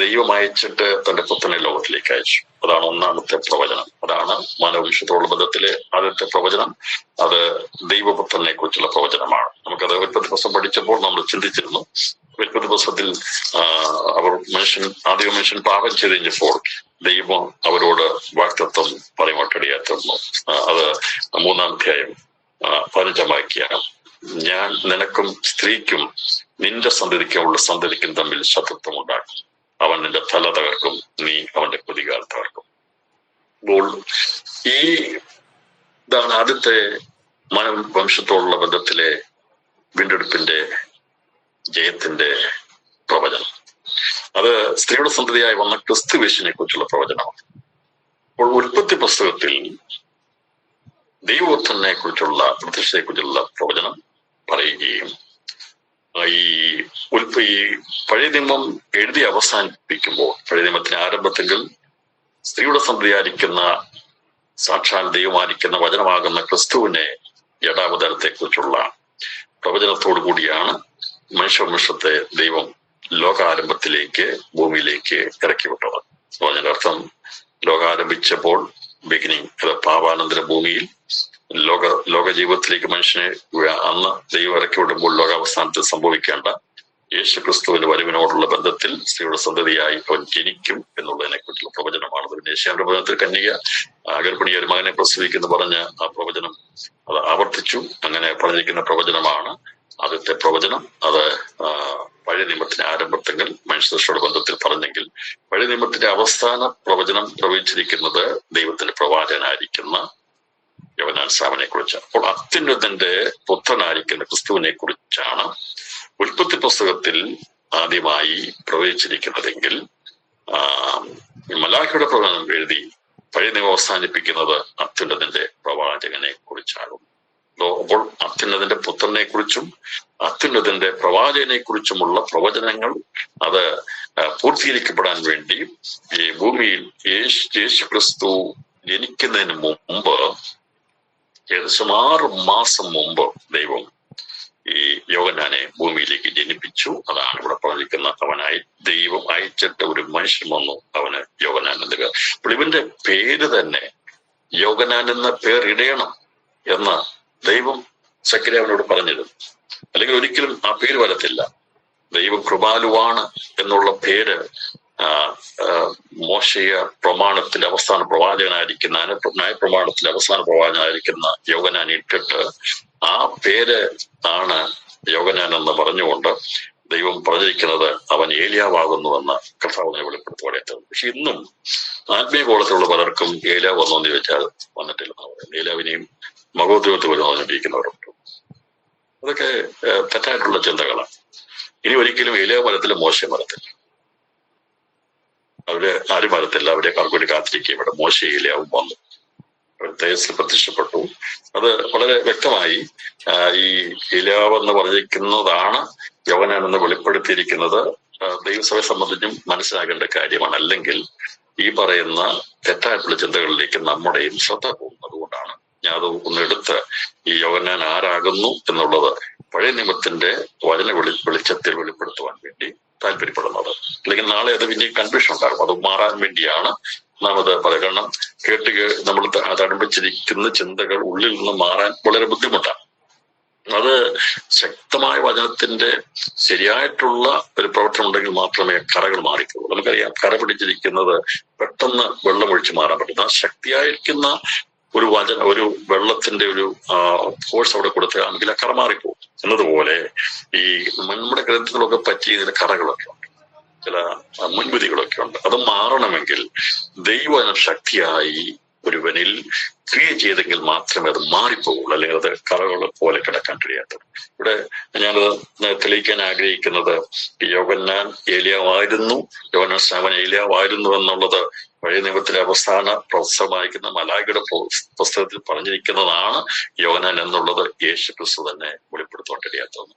ദൈവം അയച്ചിട്ട് തന്റെ പുത്രനെ ലോകത്തിലേക്ക് അയച്ചു. അതാണ് ഒന്നാമത്തെ പ്രവചനം. അതാണ് മാനവവംശത്തോടുള്ള ബന്ധത്തിലെ ആദ്യത്തെ പ്രവചനം. അത് ദൈവപുത്രനെ കുറിച്ചുള്ള പ്രവചനമാണ്. നമുക്കത് ഉൽപ്പത്തി പുസ്തകം പഠിച്ചപ്പോൾ നമ്മൾ ചിന്തിച്ചിരുന്നു. ഉൽപ്പത്തി പുസ്തകത്തിൽ ആദ്യ മനുഷ്യൻ പാപം ചെയ്ത് കഴിഞ്ഞപ്പോൾ ദൈവം അവരോട് വാഗ്ദത്തം പറയുവാനിടയായിരുന്നു. അത് 3-ാം അധ്യായം 15-ാം വാക്യം. ഞാൻ നിനക്കും സ്ത്രീക്കും നിന്റെ സന്തതിക്കുമുള്ള സന്തതിക്കും തമ്മിൽ ശത്രുത്വം ഉണ്ടാക്കും. അവൻ നിന്റെ തല തകർക്കും, നീ അവന്റെ കുതികാൽ തകർക്കും. അപ്പോൾ ഇതാണ് ആദ്യത്തെ മാനവവംശത്തോടുള്ള ബന്ധത്തിലെ വീണ്ടെടുപ്പിന്റെ ജയത്തിന്റെ പ്രവചനം. അത് സ്ത്രീയുടെ സന്തതിയായി വന്ന ക്രിസ്തുവേശുവിനെ കുറിച്ചുള്ള പ്രവചനമാണ്. അപ്പോൾ ഉൽപ്പത്തി പുസ്തകത്തിൽ ദൈവപുത്രനെ കുറിച്ചുള്ള പ്രത്യക്ഷതയെ കുറിച്ചുള്ള പ്രവചനം പറയുകയും ഈ പഴയ നിയമം എഴുതി അവസാനിപ്പിക്കുമ്പോൾ, പഴയ നിയമത്തിന് ആരംഭത്തെങ്കിൽ സ്ത്രീയുടെ സന്തതിയായിരിക്കുന്ന സാക്ഷാൽ ദൈവമായിരിക്കുന്ന വചനമാകുന്ന ക്രിസ്തുവിനെ യഥാവതാരത്തെ കുറിച്ചുള്ള പ്രവചനത്തോടു കൂടിയാണ് മനുഷ്യവംശത്തെ ദൈവം ലോകാരംഭത്തിലേക്ക് ഭൂമിയിലേക്ക് ഇറക്കി വിട്ടത്. അതിന്റെ അർത്ഥം ലോകാരംഭിച്ചപ്പോൾ ബിഗിനിങ്, അത് പാപാനന്തര ഭൂമിയിൽ ലോക ജീവിതത്തിലേക്ക് മനുഷ്യനെ അന്ന് ദൈവം ഇറക്കി വിടുമ്പോൾ ലോകാവസാനത്തിൽ സംഭവിക്കേണ്ട യേശു ക്രിസ്തുവിന്റെ വരവിനോടുള്ള ബന്ധത്തിൽ സ്ത്രീയുടെ സന്തതിയായി അവൻ ജനിക്കും എന്നുള്ളതിനെ കുറിച്ചുള്ള പ്രവചനമാണ്. പിന്നെ യേശുവിന്റെ പ്രവചനത്തിൽ കന്യക ഗർഭിണിയ ഒരു മകനെ പ്രസവിക്കുന്നു പറഞ്ഞ് ആ പ്രവചനം അത് ആവർത്തിച്ചു. അങ്ങനെ പറഞ്ഞിരിക്കുന്ന പ്രവചനമാണ് ആദ്യത്തെ പ്രവചനം. അത് പഴയ നിയമത്തിന്റെ ആരംഭത്തെങ്കിൽ മനുഷ്യരുടെ ബന്ധത്തിൽ പറഞ്ഞെങ്കിൽ പഴയ നിയമത്തിന്റെ അവസാന പ്രവചനം പ്രവചിച്ചിരിക്കുന്നത് ദൈവത്തിന്റെ പ്രവാചകനായിരിക്കുന്ന യോഹന്നാൻ സ്നാപകനെ കുറിച്ച്. അപ്പോൾ അത്യുന്നതന്റെ പുത്രനായിരിക്കുന്ന ക്രിസ്തുവിനെ കുറിച്ചാണ് ഉൽപ്പത്തി പുസ്തകത്തിൽ ആദ്യമായി പ്രവചിച്ചിരിക്കുന്നതെങ്കിൽ മലാഖിയുടെ പ്രവചനം എഴുതി പഴയ നിയമം അവസാനിപ്പിക്കുന്നത് അത്യുന്നതന്റെ പ്രവാചകനെ കുറിച്ചാകും. അപ്പോൾ അത്യുന്നതന്റെ പുത്രനെ കുറിച്ചും അത്യുന്നതന്റെ പ്രവാചകനെ കുറിച്ചുമുള്ള പ്രവചനങ്ങൾ അത് പൂർത്തീകരിക്കപ്പെടാൻ വേണ്ടി ഈ ഭൂമിയിൽ യേശു ക്രിസ്തു ജനിക്കുന്നതിന് മുമ്പ് ഏകദേശം 6 മാസം മുമ്പ് ദൈവം ഈ യോഹന്നാനെ ഭൂമിയിലേക്ക് ജനിപ്പിച്ചു. അതാണ് ഇവിടെ പറഞ്ഞിരിക്കുന്ന അവനായി ദൈവം അയച്ചിട്ട് ഒരു മനുഷ്യൻ വന്നു, അവന് യോഹന്നാൻ എന്ന് പേർ. അപ്പോൾ ഇവന്റെ പേര് തന്നെ യോഹന്നാൻ എന്ന പേരിടണം എന്ന് ദൈവം സക്കറിയാവിനോട് പറഞ്ഞിരുന്നു. അല്ലെങ്കിൽ ഒരിക്കലും ആ പേര് വരത്തില്ല. ദൈവം കൃപാലുവാണ് എന്നുള്ള പേര് മോശയ പ്രമാണത്തിലെ അവസാന പ്രവാചകനായിരിക്കുന്ന ന്യായപ്രമാണത്തിലെ അവസാന പ്രവാചകനായിരിക്കുന്ന യോഹന്നാൻ ഇട്ടിട്ട് ആ പേര് ആണ് യോഹന്നാൻ എന്ന് പറഞ്ഞുകൊണ്ട് ദൈവം പറഞ്ഞിരിക്കുന്നത് അവൻ ഏലിയാവാകുന്നുവെന്ന് കർത്താവിനെ വെളിപ്പെടുത്തുവാനായിട്ട്. പക്ഷെ ഇന്നും ആത്മീയകോളത്തിലുള്ള പലർക്കും ഏലിയാവ് വന്നോന്ന് ചോദിച്ചാൽ വന്നിട്ടില്ലെന്ന് പറയുന്നത്. ഏലിയാവിനെയും മഹോദ്യോഗത്തിൽ പോലും വന്നിരിക്കുന്നവരുണ്ട്. അതൊക്കെ തെറ്റായിട്ടുള്ള ചിന്തകളാണ്. ഇനി ഒരിക്കലും ഏലിയാവ് മരത്തിലും മോശ മരത്തില്ല. അവര് ആരും വരത്തില്ല. അവരെ വേണ്ടി കാത്തിരിക്കുക. ഇവിടെ മോശ ഏലിയാവും വന്നു, തേജസ്സിൽ പ്രത്യക്ഷപ്പെട്ടു. അത് വളരെ വ്യക്തമായി ഈ ഏലിയാവ് എന്ന് പറഞ്ഞിരിക്കുന്നതാണ് യോഹന്നാൻ എന്ന് വെളിപ്പെടുത്തിയിരിക്കുന്നത് ദൈവസഭയെ സംബന്ധിച്ചും മനസ്സിലാക്കേണ്ട കാര്യമാണ്. അല്ലെങ്കിൽ ഈ പറയുന്ന തെറ്റായിട്ടുള്ള ചിന്തകളിലേക്ക് നമ്മുടെയും ശ്രദ്ധ പോകും. അതുകൊണ്ടാണ് ഞാൻ അത് ഒന്നെടുത്ത് ഈ യോഹന്നാൻ ആരാകുന്നു എന്നുള്ളത് പഴയ നിയമത്തിന്റെ വചന വെളിച്ചത്തിൽ വെളിപ്പെടുത്തുവാൻ വേണ്ടി താല്പര്യപ്പെടുന്നത്. അല്ലെങ്കിൽ നാളെ അത് പിന്നെ കൺഫ്യൂഷൻ ഉണ്ടാകും. അത് മാറാൻ വേണ്ടിയാണ് നാം അത് പറയുക. കാരണം നമ്മൾ തടംപിച്ചിരിക്കുന്ന ചിന്തകൾ ഉള്ളിൽ നിന്ന് മാറാൻ വളരെ ബുദ്ധിമുട്ടാണ്. അത് ശക്തമായ വചനത്തിന്റെ ശരിയായിട്ടുള്ള ഒരു പ്രവർത്തനം ഉണ്ടെങ്കിൽ മാത്രമേ കറകൾ മാറിക്കുള്ളൂ. നമുക്കറിയാം, കറ പിടിച്ചിരിക്കുന്നത് പെട്ടെന്ന് വെള്ളമൊഴിച്ച് മാറാൻ പറ്റുന്ന ശക്തിയായിരിക്കുന്ന ഒരു വെള്ളത്തിന്റെ ഒരു ഫോഴ്സ് അവിടെ കൊടുത്താണെങ്കിൽ ആ കറ മാറിപ്പോകും. എന്നതുപോലെ ഈ നമ്മുടെ ഗ്രന്ഥങ്ങളൊക്കെ പറ്റിയ കറകളൊക്കെ ഉണ്ട്, ചില മുൻവിധികളൊക്കെ ഉണ്ട്. അത് മാറണമെങ്കിൽ ദൈവം ശക്തിയായി ഒരുവനിൽ ക്രിയ ചെയ്തെങ്കിൽ മാത്രമേ അത് മാറിപ്പോകുള്ളൂ, അല്ലെങ്കിൽ അത് കറകളെ പോലെ കിടക്കാൻ കഴിയാത്തത്. ഇവിടെ ഞാനത് തെളിയിക്കാൻ ആഗ്രഹിക്കുന്നത് യോഹന്നാൻ ഏലിയാവായിരുന്നു, യോഹന്നാൻ സ്നാപകൻ ഏലിയാവായിരുന്നു എന്നുള്ളത് പഴയ നിയമത്തിലെ അവസാന പ്രവചനമായിരിക്കുന്ന മലാഖയുടെ പുസ്തകത്തിൽ പറഞ്ഞിരിക്കുന്നതാണ് യോഹന്നാൻ എന്നുള്ളത് യേശു ക്രിസ്തു തന്നെ വെളിപ്പെടുത്താൻ കഴിയാത്തത്.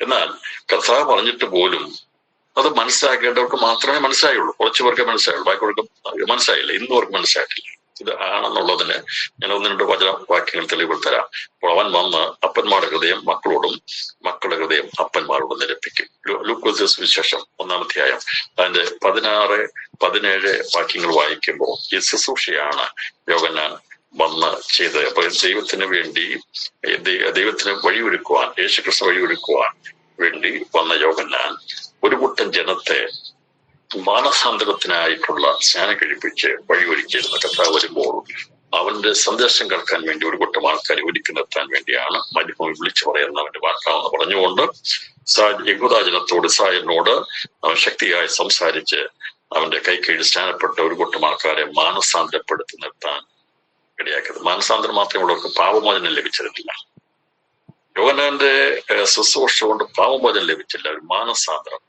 എന്നാൽ കർത്താവ് പറഞ്ഞിട്ട് പോലും അത് മനസ്സിലാക്കേണ്ടവർക്ക് മാത്രമേ മനസ്സിലായുള്ളൂ. കുറച്ചു പേർക്ക് മനസ്സിലായുള്ളൂ, ബാക്കിയവർക്ക് മനസ്സിലായില്ല, ഇന്നും അവർക്ക് മനസ്സിലായിട്ടില്ല. ഇത് ആണെന്നുള്ളതിന് ഞാൻ ഒന്ന് രണ്ട് വാക്യങ്ങൾ തെളിവുകൾ തരാം. അപ്പോൾ അവൻ വന്ന് അപ്പന്മാരുടെ ഹൃദയം മക്കളോടും മക്കളുടെ ഹൃദയം അപ്പന്മാരോടും നിരപ്പിക്കും. ലൂക്കോസ് സുവിശേഷം 1-ാം അധ്യായം അതിന്റെ 16-17 വാക്യങ്ങൾ വായിക്കുമ്പോൾ ഈ ശുശ്രൂഷയാണ് യോഹന്നാൻ വന്ന് ചെയ്തത്. അപ്പൊ ദൈവത്തിന് വേണ്ടി ദൈവത്തിന് വഴിയൊരുക്കുവാൻ, യേശുക്രിസ്തു വഴിയൊരുക്കുവാൻ വേണ്ടി വന്ന യോഹന്നാൻ ഒരു കൂട്ടം ജനത്തെ മാനസാന്തരത്തിനായിട്ടുള്ള സ്നാനം കഴിപ്പിച്ച് വഴിയൊരുക്കിയിരുന്ന കർത്താവ് വരുമ്പോൾ അവന്റെ സന്ദേശം കേൾക്കാൻ വേണ്ടി ഒരു കൂട്ടം ആൾക്കാരെ ഒരുക്കി നിർത്താൻ വേണ്ടിയാണ് മരുഭൂമി വിളിച്ചു പറയുന്ന അവന്റെ വാക്കാണെന്ന് പറഞ്ഞുകൊണ്ട് യഹൂദാജനത്തോട് ഇസ്രായേലിനോട് അവൻ ശക്തിയായി സംസാരിച്ച് അവന്റെ കൈക്കീഴിൽ സ്നാനപ്പെട്ട ഒരു കൂട്ടം ആൾക്കാരെ മാനസാന്തരപ്പെടുത്തി നിർത്താൻ ഇടയാക്കിയത്. മാനസാന്തരം മാത്രമേ ഉള്ളവർക്ക് പാപമോചനം ലഭിച്ചിരുന്നില്ല. യോഹന്നാന്റെ ശുശ്രൂഷ കൊണ്ട് പാപമോചനം ലഭിച്ചില്ല, ഒരു മാനസാന്തരം,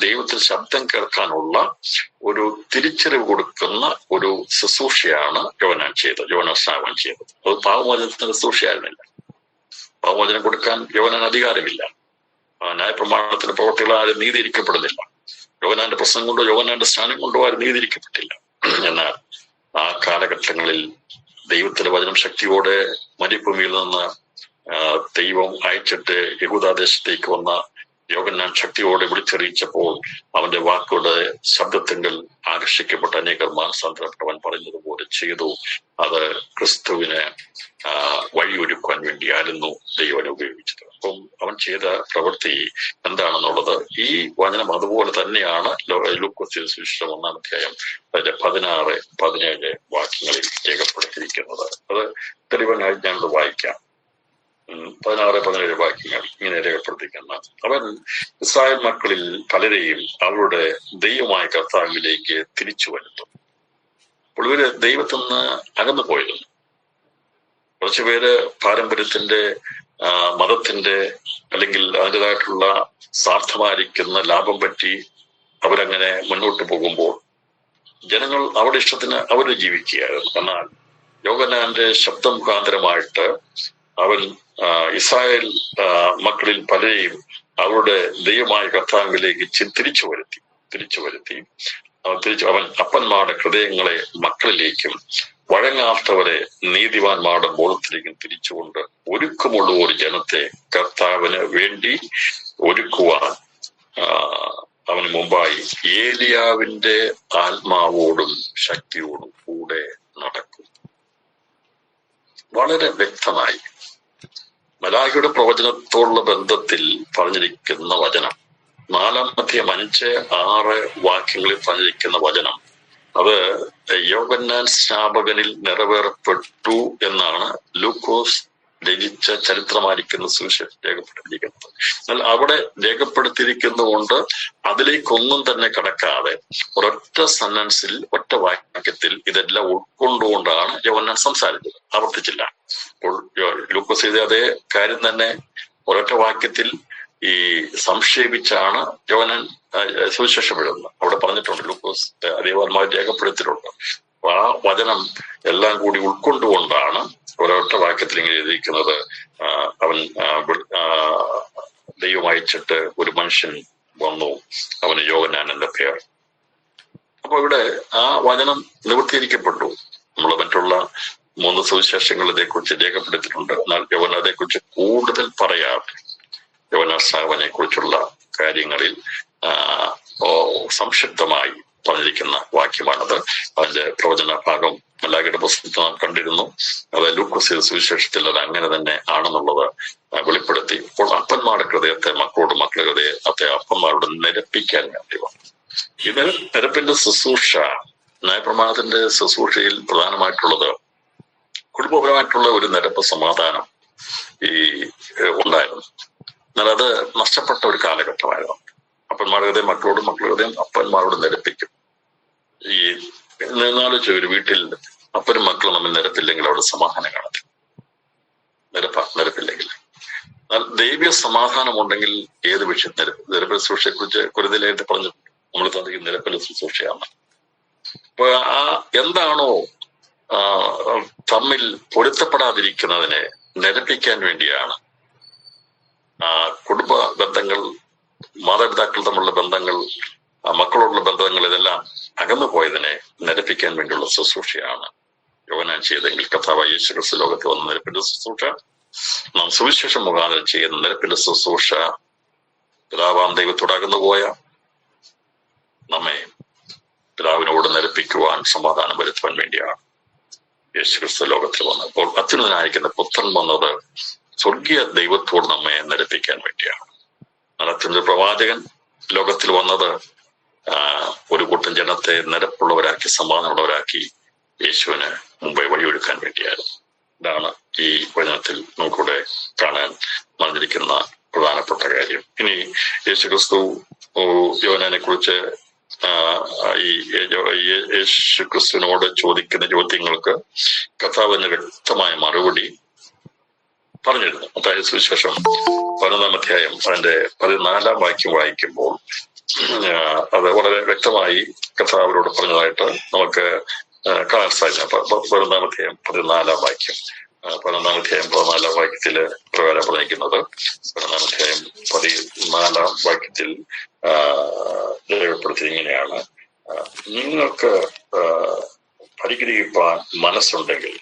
ദൈവത്തിന് ശബ്ദം കേൾക്കാനുള്ള ഒരു തിരിച്ചറിവ് കൊടുക്കുന്ന ഒരു ശുശ്രൂഷയാണ് യോഹന്നാൻ സ്നാപകൻ ചെയ്തത്. അത് പാപമോചനത്തിന് ശുശ്രൂഷയായിരുന്നില്ല. പാപമോചനം കൊടുക്കാൻ യോഹന്നാൻ അധികാരമില്ല. ന്യായപ്രമാണത്തിന്റെ പ്രവർത്തികൾ ആരും നീതിയിരിക്കപ്പെടുന്നില്ല. യോഹന്നാന്റെ പ്രശ്നം കൊണ്ടോ യോഹന്നാന്റെ സ്നാനം കൊണ്ടോ ആരും നീതിയിരിക്കപ്പെട്ടില്ല. എന്നാൽ ആ കാലഘട്ടങ്ങളിൽ ദൈവത്തിന്റെ വചനം ശക്തിയോടെ മരുഭൂമിയിൽ നിന്ന് ദൈവം അയച്ചിട്ട് യഹൂദാദേശത്തേക്ക് വന്ന യോഹന്നാൻ ശക്തിയോടെ വിളിച്ചറിയിച്ചപ്പോൾ അവന്റെ വാക്കുകളുടെ ശബ്ദത്തിങ്കൽ ആകർഷിക്കപ്പെട്ട അനേകർ മാനസാന്തരപ്പെട്ടവൻ പറഞ്ഞതുപോലെ ചെയ്തു. അത് ക്രിസ്തുവിനെ വഴിയൊരുക്കുവാൻ വേണ്ടിയായിരുന്നു ദൈവനെ ഉപയോഗിച്ചത്. അപ്പം അവൻ ചെയ്ത പ്രവൃത്തി എന്താണെന്നുള്ളത് ഈ വചനം അതുപോലെ തന്നെയാണ് ലൂക്കോസ് സുവിശേഷം 1-ാം അധ്യായം അതിന്റെ 16-17 വാക്യങ്ങളിൽ രേഖപ്പെടുത്തിയിരിക്കുന്നത്. അത് തെളിവനായി ഞാനത് വായിക്കാം. 16-17 വാക്യങ്ങൾ ഇങ്ങനെ രേഖപ്പെടുത്തിക്കുന്ന അവൻ ഇസ്രായേൽ മക്കളിൽ പലരെയും അവരുടെ ദൈവമായ കർത്താവിലേക്ക് തിരിച്ചു വരുത്തും. അപ്പോൾ ഇവര് ദൈവത്തിൽ നിന്ന് അകന്നു പോയിരുന്നു. കുറച്ചുപേര് പാരമ്പര്യത്തിന്റെ മതത്തിന്റെ അല്ലെങ്കിൽ അതിൻ്റെതായിട്ടുള്ള സ്വാർത്ഥമായിരിക്കുന്ന ലാഭം പറ്റി അവരങ്ങനെ മുന്നോട്ട് പോകുമ്പോൾ ജനങ്ങൾ അവരുടെ ഇഷ്ടത്തിന് അവർ ജീവിക്കുകയായിരുന്നു. എന്നാൽ യോഹന്നാന്റെ ശബ്ദ മുഖാന്തരമായിട്ട് അവൻ ഇസ്രായേൽ മക്കളിൽ പലരെയും അവരുടെ ദൈവമായ കർത്താവിലേക്ക് തിരിച്ചു വരുത്തി അവൻ അപ്പന്മാരുടെ ഹൃദയങ്ങളെ മക്കളിലേക്കും വഴങ്ങാത്തവരെ നീതിവാന്മാരുടെ ബോധത്തിലേക്കും തിരിച്ചുകൊണ്ട് ഒരുക്കമുള്ള ഒരു ജനത്തെ കർത്താവിന് വേണ്ടി ഒരുക്കുവാൻ അവന് മുമ്പായി ഏലിയാവിന്റെ ആത്മാവോടും ശക്തിയോടും കൂടെ നടക്കും. വളരെ വ്യക്തമായി മലാഖയുടെ പ്രവചനത്തോടുള്ള ബന്ധത്തിൽ പറഞ്ഞിരിക്കുന്ന വചനം 4-ാം അധ്യായം 5-6 വാക്യങ്ങളിൽ പറഞ്ഞിരിക്കുന്ന വചനം അത് യോഹന്നാൻ സ്നാപകനിൽ നിറവേറപ്പെട്ടു എന്നാണ് ലൂക്കോസ് രചിച്ച ചരിത്രമായിരിക്കുന്ന സുവിശേഷം രേഖപ്പെടുത്തിയിരിക്കുന്നത്. എന്നാൽ അവിടെ രേഖപ്പെടുത്തിയിരിക്കുന്നതുകൊണ്ട് അതിലേക്കൊന്നും തന്നെ കടക്കാതെ ഒരൊറ്റ സെന്റൻസിൽ, ഒറ്റ വാക്യത്തിൽ ഇതെല്ലാം ഉൾക്കൊണ്ടുകൊണ്ടാണ് യോഹന്നാൻ സംസാരിച്ചത്, ആവർത്തിച്ചില്ല. അപ്പോൾ ലൂക്കോസ് ചെയ്ത അതേ കാര്യം തന്നെ ഒരൊറ്റ വാക്യത്തിൽ ഈ സംക്ഷേപിച്ചാണ് യോഹന്നാൻ സുവിശേഷം എഴുതുന്നത്. അവിടെ പറഞ്ഞിട്ടുണ്ട്, ലൂക്കോസ് അതേപോലെ രേഖപ്പെടുത്തിയിട്ടുണ്ട്. അപ്പൊ ആ വചനം എല്ലാം കൂടി ഉൾക്കൊണ്ടുകൊണ്ടാണ് ഒരൊറ്റ വാക്യത്തിൽ ഇങ്ങനെ എഴുതിയിരിക്കുന്നത്. അവൻ ദൈവം അയച്ചിട്ട് ഒരു മനുഷ്യൻ വന്നു, അവന് യോഹന്നാൻ എന്ന പേർ. അപ്പൊ ഇവിടെ ആ വചനം നിവൃത്തീകരിക്കപ്പെട്ടു. നമ്മൾ മറ്റുള്ള 3 സുവിശേഷങ്ങൾ ഇതേക്കുറിച്ച് രേഖപ്പെടുത്തിയിട്ടുണ്ട്. എന്നാൽ യോഹന്നാൻ അതേക്കുറിച്ച് കൂടുതൽ പറയാതെ യോഹന്നാൻ സ്നാപകനെ കുറിച്ചുള്ള കാര്യങ്ങളിൽ സംക്ഷിപ്തമായി പറഞ്ഞിരിക്കുന്ന വാക്യമാണത്. അതിന്റെ പ്രവചന ഭാഗം മലാഖയുടെ പുസ്തകത്തിൽ നാം കണ്ടിരുന്നു. അത് ലൂക്കോസ് സുവിശേഷത്തിൽ അത് അങ്ങനെ തന്നെ ആണെന്നുള്ളത് വെളിപ്പെടുത്തി. ഇപ്പോൾ അപ്പന്മാരുടെ ഹൃദയത്തെ മക്കളുടെ ഹൃദയത്തെ അപ്പന്മാരോട് നിരപ്പിക്കാൻ വേണ്ടി വന്നു. ഇത് നിരപ്പിന്റെ ശുശ്രൂഷ, ന്യായപ്രമാണത്തിന്റെ ശുശ്രൂഷയിൽ പ്രധാനമായിട്ടുള്ളത് കുടുംബപരമായിട്ടുള്ള ഒരു നിരപ്പ് സമാധാനം ഉണ്ടായിരുന്നു. എന്നാൽ അത് നഷ്ടപ്പെട്ട ഒരു കാലഘട്ടമായിരുന്നു. അപ്പന്മാരുടെ ഹൃദയം മക്കളുടെ ഹൃദയം അപ്പന്മാരോട് നിരപ്പിക്കും. ഈ എന്നാലോചിച്ചു, ഒരു വീട്ടിൽ അപ്പനും മക്കളും തമ്മിൽ നിരപ്പില്ലെങ്കിൽ അവിടെ സമാധാനം കാണത്തില്ല. നിരപ്പില്ലെങ്കിൽ. എന്നാൽ ദൈവീയ സമാധാനം ഉണ്ടെങ്കിൽ ഏത് വിഷയം നിരപ്പിൽ ശുശ്രൂഷയെ കുറിച്ച് കുരുതലായിട്ട് പറഞ്ഞു. നമ്മൾ തന്നിരിക്കുന്ന നിരപ്പിൽ ശുശ്രൂഷയാണ്. അപ്പൊ എന്താണോ തമ്മിൽ പൊരുത്തപ്പെടാതിരിക്കുന്നതിനെ നിരപ്പിക്കാൻ വേണ്ടിയാണ് കുടുംബ ബന്ധങ്ങൾ, മാതാപിതാക്കൾ തമ്മിലുള്ള ബന്ധങ്ങൾ, മക്കളോടുള്ള ബന്ധങ്ങൾ, ഇതെല്ലാം അകന്നു പോയതിനെ നിരപ്പിക്കാൻ വേണ്ടിയുള്ള ശുശ്രൂഷയാണ് യോഹന്നാൻ ചെയ്തെങ്കിൽ കർത്താവായ യേശു ക്രിസ്തു ലോകത്തിൽ വന്ന നിരപ്പിന്റെ ശുശ്രൂഷ, നാം സുവിശേഷം മുഖാന്തരം ചെയ്യുന്ന നിരപ്പിന്റെ ശുശ്രൂഷ പിതാവാം ദൈവത്തോട് അകന്നു പോയ നമ്മെ പിതാവിനോട് നിരപ്പിക്കുവാൻ, സമാധാനം വരുത്തുവാൻ വേണ്ടിയാണ് യേശു ക്രിസ്തു ലോകത്തിൽ വന്നത്. അപ്പോൾ അത്യുന്നതനായിരിക്കുന്ന പുത്രൻ വന്നത് സ്വർഗീയ ദൈവത്തോട് നമ്മെ നിരപ്പിക്കാൻ വേണ്ടിയാണ്. അത്യുന്നത പ്രവാചകൻ ലോകത്തിൽ വന്നത് ഒരു കൂട്ടം ജനത്തെ നിരപ്പുള്ളവരാക്കി, സമാധാനമുള്ളവരാക്കി യേശുവിന് മുമ്പേ വഴിയൊരുക്കാൻ വേണ്ടിയായിരുന്നു. ഇതാണ് ഈ വചനത്തിൽ നമുക്കിവിടെ കാണാൻ പറഞ്ഞിരിക്കുന്ന പ്രധാനപ്പെട്ട കാര്യം. ഇനി യേശു ക്രിസ്തു യോഹന്നാനെ കുറിച്ച് ഈ യേശു ക്രിസ്തുവിനോട് ചോദിക്കുന്ന ചോദ്യങ്ങൾക്ക് കർത്താവിന് വ്യക്തമായ മറുപടി പറഞ്ഞിരുന്നു. മത്തായി സുവിശേഷം 11-ാം അധ്യായം അതിന്റെ 14-ാം വാക്യം വായിക്കുമ്പോൾ അത് വളരെ വ്യക്തമായി കർത്താവിനോട് പറഞ്ഞതായിട്ട് നമുക്ക് കാണാൻ സാധിക്കും. 11-ാം അധ്യായം 14-ാം വാക്യം 11-ാം അധ്യായം 14-ാം വാക്യത്തില് പ്രകാരം പറഞ്ഞിരിക്കുന്നത്, 11-ാം അധ്യായം 14-ാം വാക്യത്തിൽ രേഖപ്പെടുത്തി ഇങ്ങനെയാണ്: നിങ്ങൾക്ക് പരിഗ്രഹിപ്പാൻ മനസ്സുണ്ടെങ്കിൽ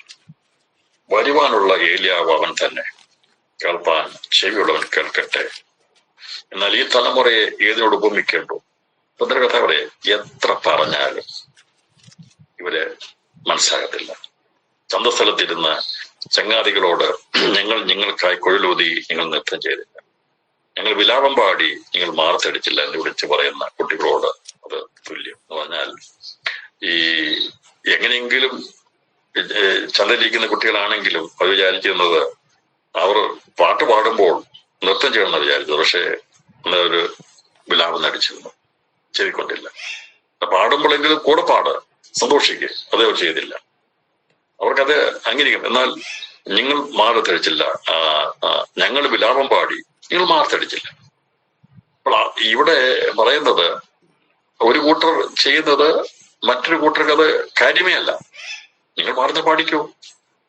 വരുവാനുള്ള ഏലിയാവ് അവൻ തന്നെ, കേൾപ്പാൻ ചെവിയുള്ളവൻ കേൾക്കട്ടെ. എന്നാൽ ഈ തലമുറയെ ഏതിനോട് ഉപമിക്കേണ്ടു? ഇന്നത്തെ കഥ പറയെ എത്ര പറഞ്ഞാലും ഇവര് മനസ്സിലാകത്തില്ല. ചന്തസ്ഥലത്തിരുന്ന് ചങ്ങാതികളോട് ഞങ്ങൾക്കായി കുഴലൂതി നിങ്ങൾ നൃത്തം ചെയ്തില്ല, ഞങ്ങൾ വിലാപം പാടി നിങ്ങൾ മാറത്തടിച്ചില്ല എന്ന് വിളിച്ച് പറയുന്ന കുട്ടികളോട് അത് തുല്യം. എന്ന് പറഞ്ഞാൽ ഈ എങ്ങനെയെങ്കിലും ചന്തയിലിരിക്കുന്ന കുട്ടികളാണെങ്കിലും അത് വിചാരിക്കുന്നത് അവർ പാട്ട് പാടുമ്പോൾ നൃത്തം ചെയ്യണമെന്ന് വിചാരിച്ചത്. പക്ഷെ ഒരു വിലാപം നടിച്ചിരുന്നു, ചെവിക്കൊണ്ടില്ല. പാടുമ്പോഴെങ്കിലും കൂടെ പാട്, സന്തോഷിക്കുക, അതേ അവർ ചെയ്തില്ല. അവർക്കത് അംഗീകരിക്കും. എന്നാൽ നിങ്ങൾ മാറത്തടിച്ചില്ല, ഞങ്ങൾ വിലാപം പാടി, നിങ്ങൾ മാറത്തടിച്ചില്ല. അപ്പോൾ ഇവിടെ പറയുന്നത് ഒരു കൂട്ടർ ചെയ്യുന്നത് മറ്റൊരു കൂട്ടർക്ക് അത് കാര്യമേ അല്ല. നിങ്ങൾ മാറുന്ന പാടിക്കോ,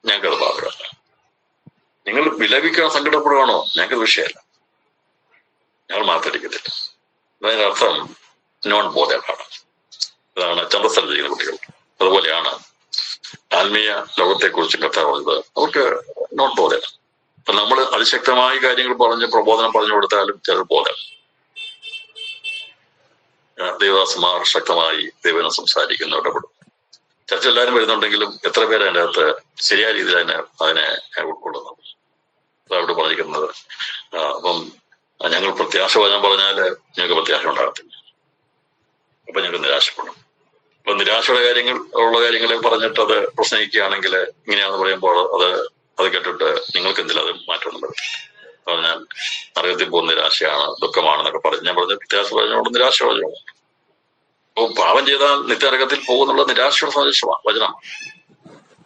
ഞങ്ങൾക്കത് ബാധകമല്ല. നിങ്ങൾ വിലപിക്കാൻ സങ്കടപ്പെടുകയാണോ, ഞങ്ങൾക്ക് വിഷയമല്ല, ഞങ്ങൾ മാറത്തടിക്കത്തില്ല. അതിനർത്ഥം നോൺ ബോധമാണ്. ഇതാണ് ചന്തസ്ഥലം ചെയ്യുന്ന കുട്ടികൾ. അതുപോലെയാണ് ആത്മീയ ലോകത്തെക്കുറിച്ച് കർത്താവ് പറഞ്ഞത്. അവർക്ക് നോൺ ബോധമാണ്. അപ്പൊ നമ്മൾ അതിശക്തമായ കാര്യങ്ങൾ പറഞ്ഞ് പ്രബോധനം പറഞ്ഞു കൊടുത്താലും ചിലർ ബോധം. ദേവദാസന്മാർ ശക്തമായി ദൈവനെ സംസാരിക്കുന്നു, ഇടപെടും. ചർച്ച എല്ലാവരും വരുന്നുണ്ടെങ്കിലും എത്ര പേര് അതിൻ്റെ അകത്ത് ശരിയായ രീതിയിൽ അതിനെ ഉൾക്കൊള്ളുന്നു? അവിടെ പറഞ്ഞിരിക്കുന്നത് അപ്പം ഞങ്ങൾ പ്രത്യാശ പറഞ്ഞാല് ഞങ്ങൾക്ക് പ്രത്യാശ ഉണ്ടാകത്തില്ല, അപ്പൊ ഞങ്ങൾക്ക് നിരാശപ്പെടും. അപ്പൊ നിരാശയുടെ കാര്യങ്ങളെ പറഞ്ഞിട്ട് അത് പ്രസംഗിക്കുകയാണെങ്കിൽ ഇങ്ങനെയാണെന്ന് പറയുമ്പോൾ അത് കേട്ടിട്ട് നിങ്ങൾക്ക് എന്തെങ്കിലും അത് മാറ്റമൊന്നും വരും. പറഞ്ഞാൽ നരകത്തിൽ പോകുന്ന നിരാശയാണ്, ദുഃഖമാണെന്നൊക്കെ പറഞ്ഞ് ഞാൻ പറഞ്ഞ പ്രത്യാശ പറഞ്ഞുകൊണ്ട് നിരാശ പറഞ്ഞു. അപ്പൊ പാപം ചെയ്താൽ നിത്യനരകത്തിൽ പോകുന്നുള്ള നിരാശയുടെ സന്ദേശമാണ്, വചനമാണ്.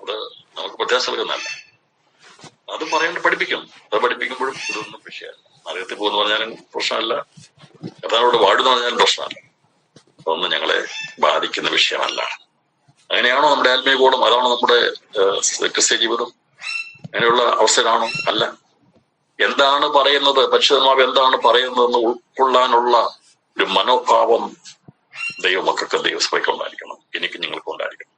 അത് നമുക്ക് പ്രത്യാശ നൽകുന്നതല്ല. അത് പറയാണ്ട് പഠിപ്പിക്കും. അത് പഠിപ്പിക്കുമ്പോഴും ഇതൊന്നും വിഷയമല്ല. നരകത്തിൽ പോകുന്ന പറഞ്ഞാലും പ്രശ്നമല്ല, കഥാനോട് വാടുന്ന പറഞ്ഞാലും പ്രശ്നമല്ല. അതൊന്നും ഞങ്ങളെ ബാധിക്കുന്ന വിഷയമല്ല. അങ്ങനെയാണോ നമ്മുടെ ആത്മീയ ഗുണം? അതാണോ നമ്മുടെ ക്രിസ്ത്യ ജീവിതം? അങ്ങനെയുള്ള അവസ്ഥയിലാണോ? അല്ല. എന്താണ് പറയുന്നത്, പരിശുദ്ധമാവ് എന്താണ് പറയുന്നതെന്ന് ഉൾക്കൊള്ളാനുള്ള ഒരു മനോഭാവം ദൈവമക്കൾക്ക്, ദൈവസഭയ്ക്ക് ഉണ്ടായിരിക്കണം, എനിക്ക് നിങ്ങൾക്ക് ഉണ്ടായിരിക്കണം.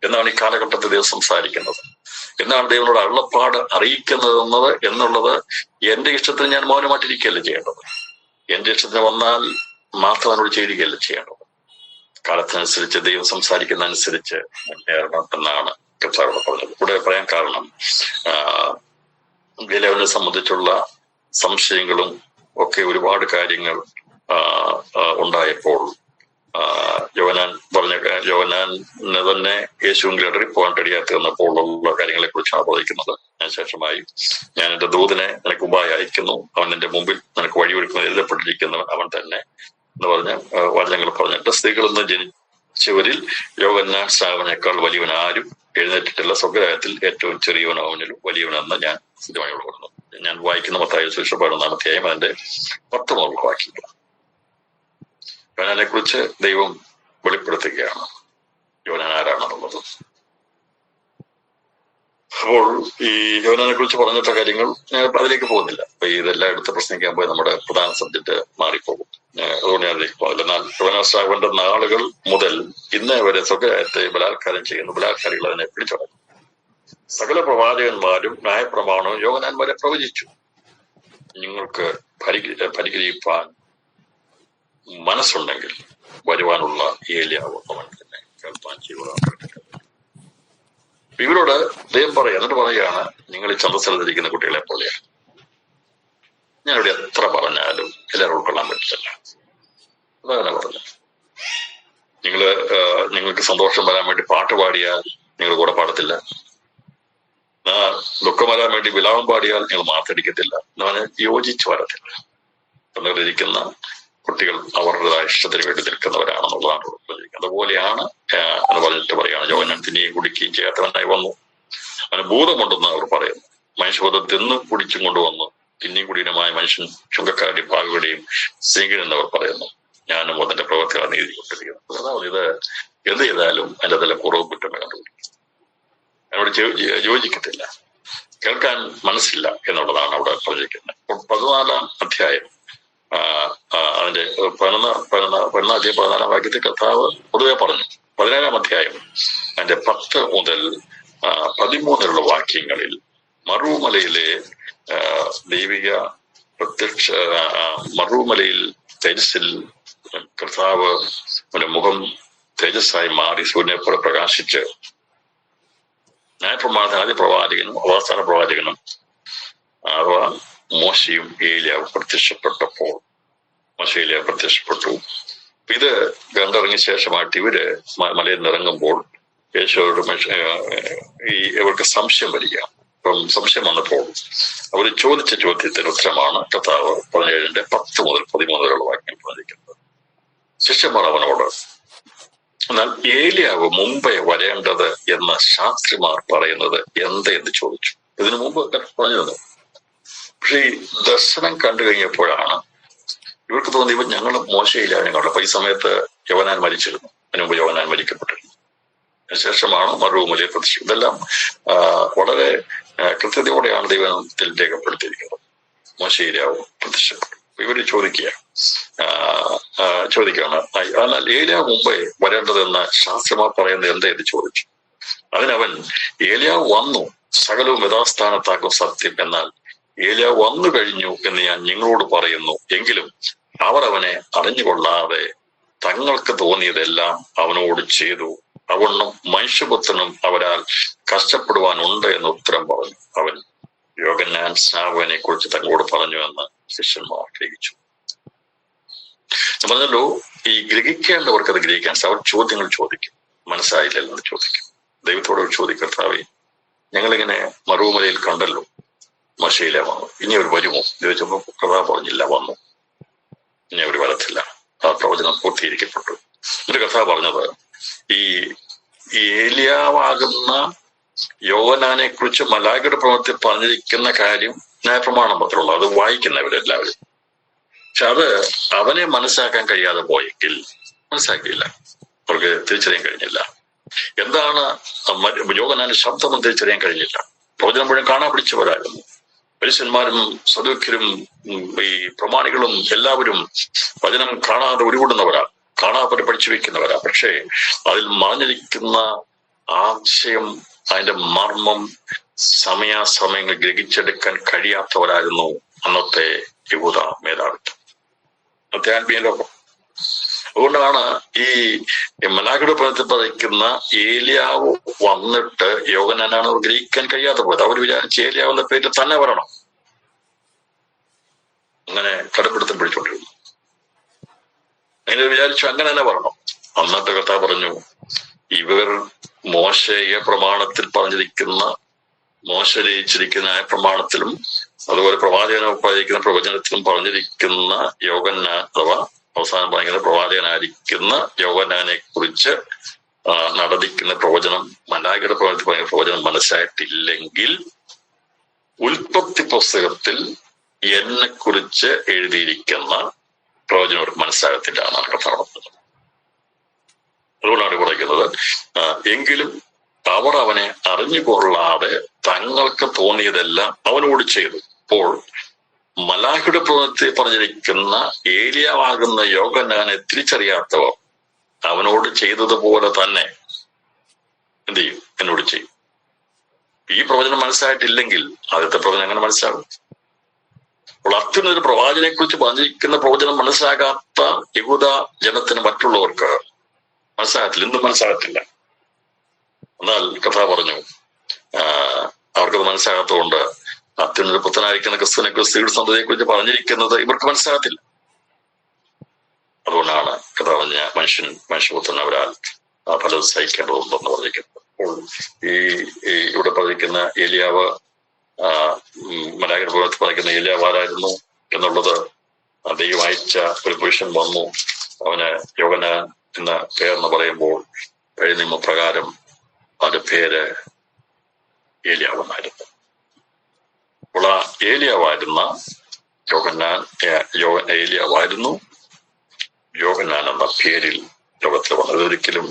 എന്നാണ് ഈ കാലഘട്ടത്തിൽ ദൈവം സംസാരിക്കുന്നത്, എന്നാണ് ദൈവനോട് അരുളപ്പാട് അറിയിക്കുന്നത് എന്നുള്ളത് എന്റെ ഇഷ്ടത്തിന് ഞാൻ മൗനമായിട്ടിരിക്കുകയല്ല ചെയ്യേണ്ടത്. എന്റെ ഇഷ്ടത്തിന് വന്നാൽ മാത്രം അതിനോട് ചെയ്യുകയല്ല ചെയ്യേണ്ടത്. കാലത്തിനനുസരിച്ച് ദൈവം സംസാരിക്കുന്ന അനുസരിച്ച് മുന്നേറണം എന്നാണ് കർത്താവ് പറഞ്ഞത്. ഇവിടെ പറയാൻ കാരണം ഗലീലാവിനെ സംബന്ധിച്ചുള്ള സംശയങ്ങളും ഒക്കെ ഒരുപാട് കാര്യങ്ങൾ ഉണ്ടായപ്പോൾ യോഹന്നാനെ തന്നെ യേശുവിൽ ഇടറിപ്പോകാൻ കഴിയാത്ത വന്നപ്പോൾ ഉള്ള കാര്യങ്ങളെ കുറിച്ചാണ് പറഞ്ഞിരിക്കുന്നത്. അതിനുശേഷമായി ഞാൻ എന്റെ ദൂതനെ നിനക്ക് മുമ്പായി അയക്കുന്നു, അവൻ നിന്റെ മുമ്പിൽ നിനക്ക് വഴിയൊരുക്കുന്നത് എഴുതപ്പെട്ടിരിക്കുന്നവൻ അവൻ തന്നെ എന്ന് പറഞ്ഞ വചനങ്ങൾ പറഞ്ഞിട്ട് സ്ത്രീകളിൽ നിന്ന് ചുവരിൽ യോഹന്നാൻ സ്നാപകനേക്കാൾ വലിയവൻ ആരും എഴുന്നേറ്റിട്ടില്ല, സ്വർഗ്ഗരാജ്യത്തിൽ ഏറ്റവും ചെറിയവൻ അവനിലും വലിയവനെന്ന് ഞാൻ സ്ഥിരമായി ഉൾപ്പെടുന്നു. ഞാൻ വായിക്കുന്ന മത്തായി സുവിശേഷം 11-ാം അധ്യായം അതിന്റെ 10 മുതൽ വാക്യങ്ങൾ. യോഹന്നാനെ കുറിച്ച് ദൈവം വെളിപ്പെടുത്തുകയാണ് യോഹന്നാൻ ആരാണെന്നുള്ളത്. അപ്പോൾ ഈ യോഹന്നാനെ കുറിച്ച് പറഞ്ഞിട്ട കാര്യങ്ങൾ അതിലേക്ക് പോകുന്നില്ല. അപ്പൊ ഇതെല്ലാം എടുത്ത് പ്രശ്നിക്കാൻ പോയി നമ്മുടെ പ്രധാന സബ്ജക്ട് മാറിപ്പോകും. അതുകൊണ്ട് ഞാൻ അതിലേക്ക് പോകില്ല. എന്നാൽ യോഹന്നാന്റെ നാളുകൾ മുതൽ ഇന്നേ വരെ സ്വർഗ്ഗരാജ്യത്തെ ബലാത്കാരം ചെയ്യുന്ന ബലാത്കാരികൾ അതിനെ പിടിച്ചടക്കും. സകല പ്രവാചകന്മാരും ന്യായപ്രമാണവും യോഹന്നാൻ വരെ പ്രവചിച്ചു. നിങ്ങൾക്ക് പരിഗ്രഹിപ്പാൻ മനസ്സുണ്ടെങ്കിൽ വരുവാനുള്ള ഏലിയാവ് അവൻ തന്നെ കേൾപ്പാൻ ചെയ്യുക. ഇവരോട് ദൈവം പറയുക, എന്നിട്ട് പറയുകയാണ്, നിങ്ങൾ ഈ ചന്തസ്ഥലത്തിരിക്കുന്ന കുട്ടികളെ പോലെയാണ്. ഞാനിവിടെ എത്ര പറഞ്ഞാലും എല്ലാവരും ഉൾക്കൊള്ളാൻ പറ്റില്ല. അതങ്ങനെ പറഞ്ഞു. നിങ്ങൾക്ക് സന്തോഷം വരാൻ വേണ്ടി പാട്ട് പാടിയാൽ നിങ്ങൾ കൂടെ പാടത്തില്ല. ദുഃഖം വരാൻ വേണ്ടി വിലാപം പാടിയാൽ നിങ്ങൾ മാത്തടിക്കത്തില്ല. എന്നവന് യോജിച്ച് വരത്തില്ല. എന്നിരിക്കുന്ന കുട്ടികൾ അവരുടേതായ ഇഷ്ടത്തിന് വേണ്ടി നിൽക്കുന്നവരാണെന്നുള്ളതാണ് പറഞ്ഞിരിക്കുന്നത്. അതുപോലെയാണ് എന്ന് പറഞ്ഞിട്ട് പറയുകയാണ്, യോഹന്നാൻ തിന്നുകയും കുടിക്കുകയും ചെയ്യാത്തവനായി വന്നു, അവന് ഭൂതമുണ്ടെന്ന് അവർ പറയുന്നു. മനുഷ്യബോധം തിന്നും കുടിച്ചും കൊണ്ടുവന്നു തിന്നിയും കുടിയുമായ മനുഷ്യൻ ചുങ്കക്കാരുടെയും പാകുകളുടെയും സ്നേഹിതൻ എന്നവർ പറയുന്നു. ഞാനും അതിന്റെ പ്രവർത്തികളാണ് നീതി കൊണ്ടിരിക്കുന്നത്. അതാണ് ഇത് എന്ത് ചെയ്താലും അതിന്റെ അതിലെ കുറവ് കുറ്റമേ കണ്ടുപിടിക്കും. അതിനോട് യോജിക്കത്തില്ല, കേൾക്കാൻ മനസ്സില്ല എന്നുള്ളതാണ് അവിടെ പറഞ്ഞിരിക്കുന്നത്. 14-ാം അധ്യായം അതിന്റെ 14-ാം വാക്യത്തിൽ കർത്താവ് പൊതുവെ പറഞ്ഞു. 17-ാം അധ്യായം അതിന്റെ 10 മുതൽ 13 വാക്യങ്ങളിൽ മറുമലയിലെ ദൈവിക മറുമലയിൽ തേജസ്സിൽ കർത്താവ് മുഖം തേജസ്സായി മാറി സൂര്യനെ പോലെ പ്രകാശിച്ച് ന്യായപ്രമാണത്തിന് ആദ്യ പ്രവാചകനും അവസാന പ്രവാചകനും അഥവാ മോശയും ഏലിയാവും പ്രത്യക്ഷപ്പെട്ടപ്പോൾ മോശ പ്രത്യക്ഷപ്പെട്ടു. ഇത് കണ്ടിറങ്ങിയ ശേഷമായിട്ട് ഇവര് മലയിൽ നിറങ്ങുമ്പോൾ യേശുവോട് ഇവർക്ക് സംശയം വരിക. അപ്പം സംശയം വന്നപ്പോൾ അവർ ചോദിച്ച ചോദ്യത്തിന് ഉത്തരമാണ് കർത്താവ് 17-ന്റെ 10 മുതൽ 13 വരെയുള്ള വാക്യം പറഞ്ഞിരിക്കുന്നത്. ശിഷ്യന്മാർ അവനോട്, എന്നാൽ ഏലിയാവ് മുമ്പേ വരേണ്ടത് എന്ന് ശാസ്ത്രിമാർ പറയുന്നത് എന്ന് ചോദിച്ചു. ഇതിനു മുമ്പ് പറഞ്ഞത്. പക്ഷെ ഈ ദർശനം കണ്ടു കഴിഞ്ഞപ്പോഴാണ് ഇവർക്ക് തോന്നി, ഇവ ഞങ്ങൾ മോശയില്ലാതെ കണ്ടു. അപ്പൊ ഈ സമയത്ത് യോഹന്നാൻ മരിച്ചിരുന്നു. അതിനു മുമ്പ് യോഹന്നാൻ മരിക്കപ്പെട്ടിരുന്നു. അതിനുശേഷമാണ് മറുമലയിൽ പ്രത്യക്ഷം. ഇതെല്ലാം വളരെ കൃത്യതയോടെയാണ് ദൈവത്തിൽ രേഖപ്പെടുത്തിയിരിക്കുന്നത്. മോശയിലാവും പ്രത്യക്ഷപ്പെട്ടു. ഇവര് ചോദിക്കുകയാണ്, എന്നാൽ ഏലിയാവ് മുമ്പേ വരേണ്ടതെന്ന് ശാസ്ത്രമാർ പറയുന്നത് എന്ന് ചോദിച്ചു. അതിനവൻ, ഏലിയാവ് വന്നു, സകലവും യഥാസ്ഥാനത്താക്കും സത്യം. എന്നാൽ ഏലിയാവ് വന്നു കഴിഞ്ഞു എന്ന് ഞാൻ നിങ്ങളോട് പറയുന്നു. എങ്കിലും അവർ അവനെ അറിഞ്ഞുകൊള്ളാതെ തങ്ങൾക്ക് തോന്നിയതെല്ലാം അവനോട് ചെയ്തു. അവണ്ണം മനുഷ്യപുത്രനും അവരാൽ കഷ്ടപ്പെടുവാനുണ്ട് എന്ന് ഉത്തരം പറഞ്ഞു. അവൻ യോഹന്നാൻ സ്നാപകനെ കുറിച്ച് തങ്ങളോട് പറഞ്ഞു എന്ന് ശിഷ്യന്മാർ ഗ്രഹിച്ചു. പറഞ്ഞല്ലോ, ഈ ഗ്രഹിക്കേണ്ടവർക്ക് അത് ഗ്രഹിക്കാൻ അവർ ചോദ്യങ്ങൾ ചോദിക്കും. മനസ്സായില്ലല്ലോ എന്ന് ചോദിക്കും. ദൈവത്തോട് ചോദിക്കർത്താവേ, ഞങ്ങളിങ്ങനെ മറുമലയിൽ കണ്ടല്ലോ, മോശയിലെ വന്നു, ഇനി അവർ വരുമോ ചോദിച്ചപ്പോ കഥാ പറഞ്ഞില്ല, വന്നു, ഇനി അവർ വരത്തില്ല, ആ പ്രവചനം പൂർത്തീകരിക്കപ്പെട്ടു. ഒരു കഥ പറഞ്ഞത്, ഈ ഏലിയാവാകുന്ന യോഹന്നാനെ കുറിച്ച് മലാഖയുടെ പ്രവൃത്തിയിൽ പറഞ്ഞിരിക്കുന്ന കാര്യം ന്യായപ്രമാണം പത്രമുള്ളൂ, അത് വായിക്കുന്നവരെല്ലാവരും. പക്ഷെ അത് അവനെ മനസ്സിലാക്കാൻ കഴിയാതെ പോയെങ്കിൽ മനസ്സിലാക്കിയില്ല, അവർക്ക് തിരിച്ചറിയാൻ കഴിഞ്ഞില്ല. എന്താണ് യോഹന്നാന്റെ ശബ്ദം തിരിച്ചറിയാൻ കഴിഞ്ഞില്ല. പ്രവചനം മുഴുവൻ കാണാൻ പിടിച്ചവരായിരുന്നു. പരീശന്മാരും സദൂക്യരും ഈ പ്രമാണികളും എല്ലാവരും വചനം കാണാതെ ഉരുവിടുന്നവരാ, കാണാതെ പഠിച്ചു വെക്കുന്നവരാ. പക്ഷേ അതിൽ മറഞ്ഞിരിക്കുന്ന ആശയം, അതിന്റെ മർമ്മം സമയാസമയങ്ങൾ ഗ്രഹിച്ചെടുക്കാൻ കഴിയാത്തവരായിരുന്നു അന്നത്തെ യഹൂദ മേധാവിത്വം, അന്നത്തെ ആത്മീയ ലോകം. അതുകൊണ്ടാണ് ഈ മലാഖയുടെ പ്രവചനത്തിൽ പറയുന്ന ഏലിയാവ് വന്നിട്ട് യോഹന്നാനാണ് ഗ്രഹിക്കാൻ കഴിയാതെ പോയത്. അവർ വിചാരിച്ച് ഏലിയാവ് എന്ന പേരിൽ തന്നെ വരണം, അങ്ങനെ കടപ്പിടുത്തം പിടിച്ചോണ്ടിരുന്നു. അങ്ങനെ വിചാരിച്ചു അങ്ങനെ തന്നെ വരണം. അന്നത്തെ കഥ പറഞ്ഞു, ഇവർ മോശയെ പ്രമാണത്തിൽ പറഞ്ഞിരിക്കുന്ന, മോശ രചിച്ചിരിക്കുന്ന ആ പ്രമാണത്തിലും അതുപോലെ പ്രവാചകനെ പറഞ്ഞിരിക്കുന്ന പ്രവചനത്തിലും പറഞ്ഞിരിക്കുന്ന യോഹന്നാൻ അഥവാ അവസാനം പറയുന്നത് പ്രവാചകനായിരിക്കുന്ന യോഹന്നാനെ കുറിച്ച് നടന്നിക്കുന്ന പ്രവചനം, മലാഖയുടെ പ്രവചനം മനസ്സിലായിട്ടില്ലെങ്കിൽ ഉൽപ്പത്തി പുസ്തകത്തിൽ എന്നെ കുറിച്ച് എഴുതിയിരിക്കുന്ന പ്രവചനം അവർക്ക് മനസ്സിലാകത്തില്ല എന്നാണ് കഥ നടത്തുന്നത്. അതുകൊണ്ടാണ് പറയുന്നത്, എങ്കിലും അവർ അവനെ അറിഞ്ഞുകൊള്ളാതെ തങ്ങൾക്ക് തോന്നിയതെല്ലാം അവനോട് ചെയ്തു. അപ്പോൾ മലാഖയുടെ പ്രവചനത്തിൽ പറഞ്ഞിരിക്കുന്ന ഏലിയാവാകുന്ന യോഹന്നാനെ തിരിച്ചറിയാത്തവർ അവനോട് ചെയ്തതുപോലെ തന്നെ എന്ത് ചെയ്യും? എന്നോട് ചെയ്യും. ഈ പ്രവചനം മനസ്സിലായിട്ടില്ലെങ്കിൽ ആദ്യത്തെ പ്രവചനം എങ്ങനെ മനസ്സിലാകും? അപ്പോൾ അത്യുന്നൊരു പ്രവാചനെ കുറിച്ച് പറഞ്ഞിരിക്കുന്ന പ്രവചനം മനസ്സിലാകാത്ത യഹൂദ ജനത്തിന് മറ്റുള്ളവർക്ക് മനസ്സിലാകത്തില്ല, ഇന്നും മനസ്സിലാകത്തില്ല. എന്നാൽ കഥ പറഞ്ഞു അവർക്കത് മനസ്സിലാകാത്തതുകൊണ്ട് അത്യുന്നൊരു പുത്രനായിരിക്കുന്ന ക്രിസ്തുവിനെ കുറിച്ച്, സ്ത്രീയുടെ സന്തതിയെ കുറിച്ച് പറഞ്ഞിരിക്കുന്നത് ഇവർക്ക് മനസ്സിലാകത്തില്ല. അതുകൊണ്ടാണ് കഥ പറഞ്ഞ മനുഷ്യപുത്രൻ അവരാൽ ഫലം സഹിക്കേണ്ടതുണ്ടെന്ന് പറഞ്ഞിരിക്കുന്നത്. അപ്പോൾ ഈ ഇവിടെ പറഞ്ഞിരിക്കുന്ന ഏലിയാവ്, മലാഖയുടെ പ്രവചനത്തിൽ പറഞ്ഞിരിക്കുന്ന ഏലിയാവ് ആരായിരുന്നു എന്നുള്ളത്, ദൈവം അയച്ച ഒരു പുരുഷൻ വന്നു, അവന് യോഹന്നാൻ എന്ന പേരെന്ന് പറയുമ്പോൾ പഴയ നിയമപ്രകാരം അവന്റെ പേര് ഏലിയാവെന്നായിരുന്നു. അപ്പോൾ ആ ഏലിയാവായിരുന്ന ഏലിയാവായിരുന്നു യോഹന്നാൻ എന്ന പേരിൽ ലോകത്തിൽ വന്നത്. ഒരിക്കലും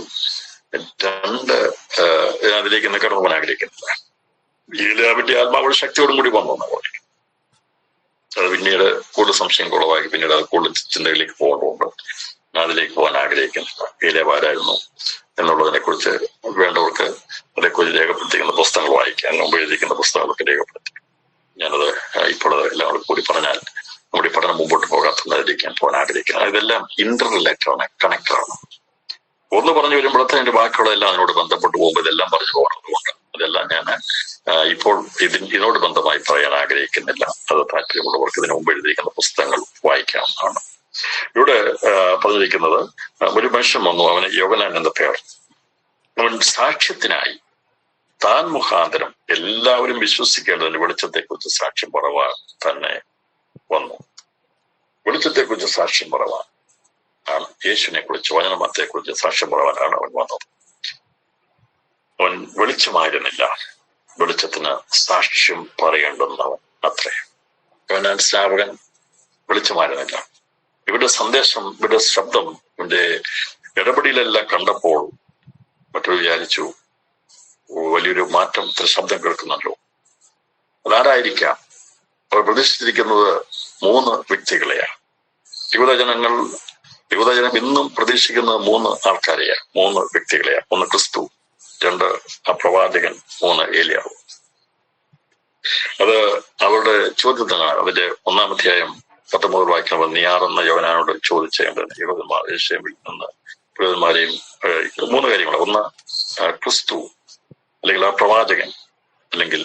അതിലേക്ക് കടന്നു പോകാൻ ആഗ്രഹിക്കുന്നില്ല. ഏലിയാവിന്റെ ആത്മാവുടെ ശക്തിയോടും കൂടി വന്നു പോലെ അത് പിന്നീട് കൂടുതൽ സംശയം കുറവാക്കി, പിന്നീട് അത് കൂടുതൽ ചിന്തകളിലേക്ക് പോകേണ്ടതുണ്ട്. അതിലേക്ക് പോകാൻ ആഗ്രഹിക്കുന്നില്ല. ഏലിയാവ് ആരായിരുന്നു എന്നുള്ളതിനെ കുറിച്ച് വേണ്ടവർക്ക് അതേക്കുറിച്ച് രേഖപ്പെടുത്തിക്കുന്ന പുസ്തകങ്ങൾ വായിക്കാൻ, മുമ്പ് എഴുതിക്കുന്ന പുസ്തകങ്ങളൊക്കെ രേഖപ്പെടുത്തി. ഞാനത് ഇപ്പോൾ എല്ലാം കൂടി പറഞ്ഞാൽ നമ്മുടെ പഠനം മുമ്പോട്ട് പോകാത്തതിലേക്ക് പോകാൻ ആഗ്രഹിക്കുന്നത്. ഇതെല്ലാം ഇന്റർ റിലേറ്റഡാണ്, കണക്റ്റഡാണ്. ഒന്ന് പറഞ്ഞു വരുമ്പോഴത്തെ അതിന്റെ ബാക്കിയുള്ളതെല്ലാം അതിനോട് ബന്ധപ്പെട്ട് പോകുമ്പോൾ ഇതെല്ലാം പറഞ്ഞു പോകുന്നതുകൊണ്ട് അതെല്ലാം ഞാൻ ഇപ്പോൾ ഇതിനോട് ബന്ധമായി പറയാൻ ആഗ്രഹിക്കുന്നില്ല. അത് താല്പര്യമുള്ളവർക്ക് ഇതിനു മുമ്പ് എഴുതിയിരിക്കുന്ന പുസ്തകങ്ങൾ വായിക്കാവുന്നതാണ്. ഇവിടെ പറഞ്ഞിരിക്കുന്നത്, ഒരു മനുഷ്യൻ വന്നു, അവന് യോഹന്നാൻ എന്ന പേർ. അവൻ സാക്ഷ്യത്തിനായി താൻ മുഖാന്തരം എല്ലാവരും വിശ്വസിക്കേണ്ടതിന് വെളിച്ചത്തെക്കുറിച്ച് സാക്ഷ്യം പറവാൻ തന്നെ വന്നു. വെളിച്ചത്തെക്കുറിച്ച് സാക്ഷ്യം പറവാൻ ആണ്, യേശുവിനെ കുറിച്ച്, വചനമത്തെക്കുറിച്ച് സാക്ഷ്യം പറവാനാണ് അവൻ വന്നത്. അവൻ വെളിച്ചമായിരുന്നില്ല, വെളിച്ചത്തിന് സാക്ഷ്യം പറയേണ്ടുന്നവൻ അത്രേ. യോഹന്നാൻ സ്നാപകൻ വെളിച്ചമായിരുന്നില്ല. ഇവിടെ സന്ദേശം, ഇവിടെ ശബ്ദം, ഇവന്റെ ഇടപെടലെല്ലാം കണ്ടപ്പോൾ മറ്റൊരു വിചാരിച്ചു, വലിയൊരു മാറ്റം, ഇത്ര ശബ്ദം കേൾക്കുന്നല്ലോ. അതാരായിരിക്കാം? അവർ പ്രതീക്ഷിച്ചിരിക്കുന്നത് 3 വ്യക്തികളെയാണ്. യുവതജനം ഇന്നും പ്രതീക്ഷിക്കുന്നത് 3 ആൾക്കാരെയാണ്, 3 വ്യക്തികളെയാണ്. 1 ക്രിസ്തു, 2 പ്രവാചകൻ, 3 ഏലിയാവ്. അത് അവരുടെ ചോദ്യത്തിനാണ്. അതിന്റെ 1-ാം അധ്യായം 19 വായിക്കുമ്പോൾ, നീ ആരെന്ന യോഹന്നാനോട് ചോദിച്ചേണ്ടത് യഹൂദന്മാർ യെരൂശലേമിൽ നിന്ന് പുരോഹിതന്മാരെയും 3 കാര്യങ്ങൾ. 1 ക്രിസ്തു, അല്ലെങ്കിൽ ആ പ്രവാചകൻ, അല്ലെങ്കിൽ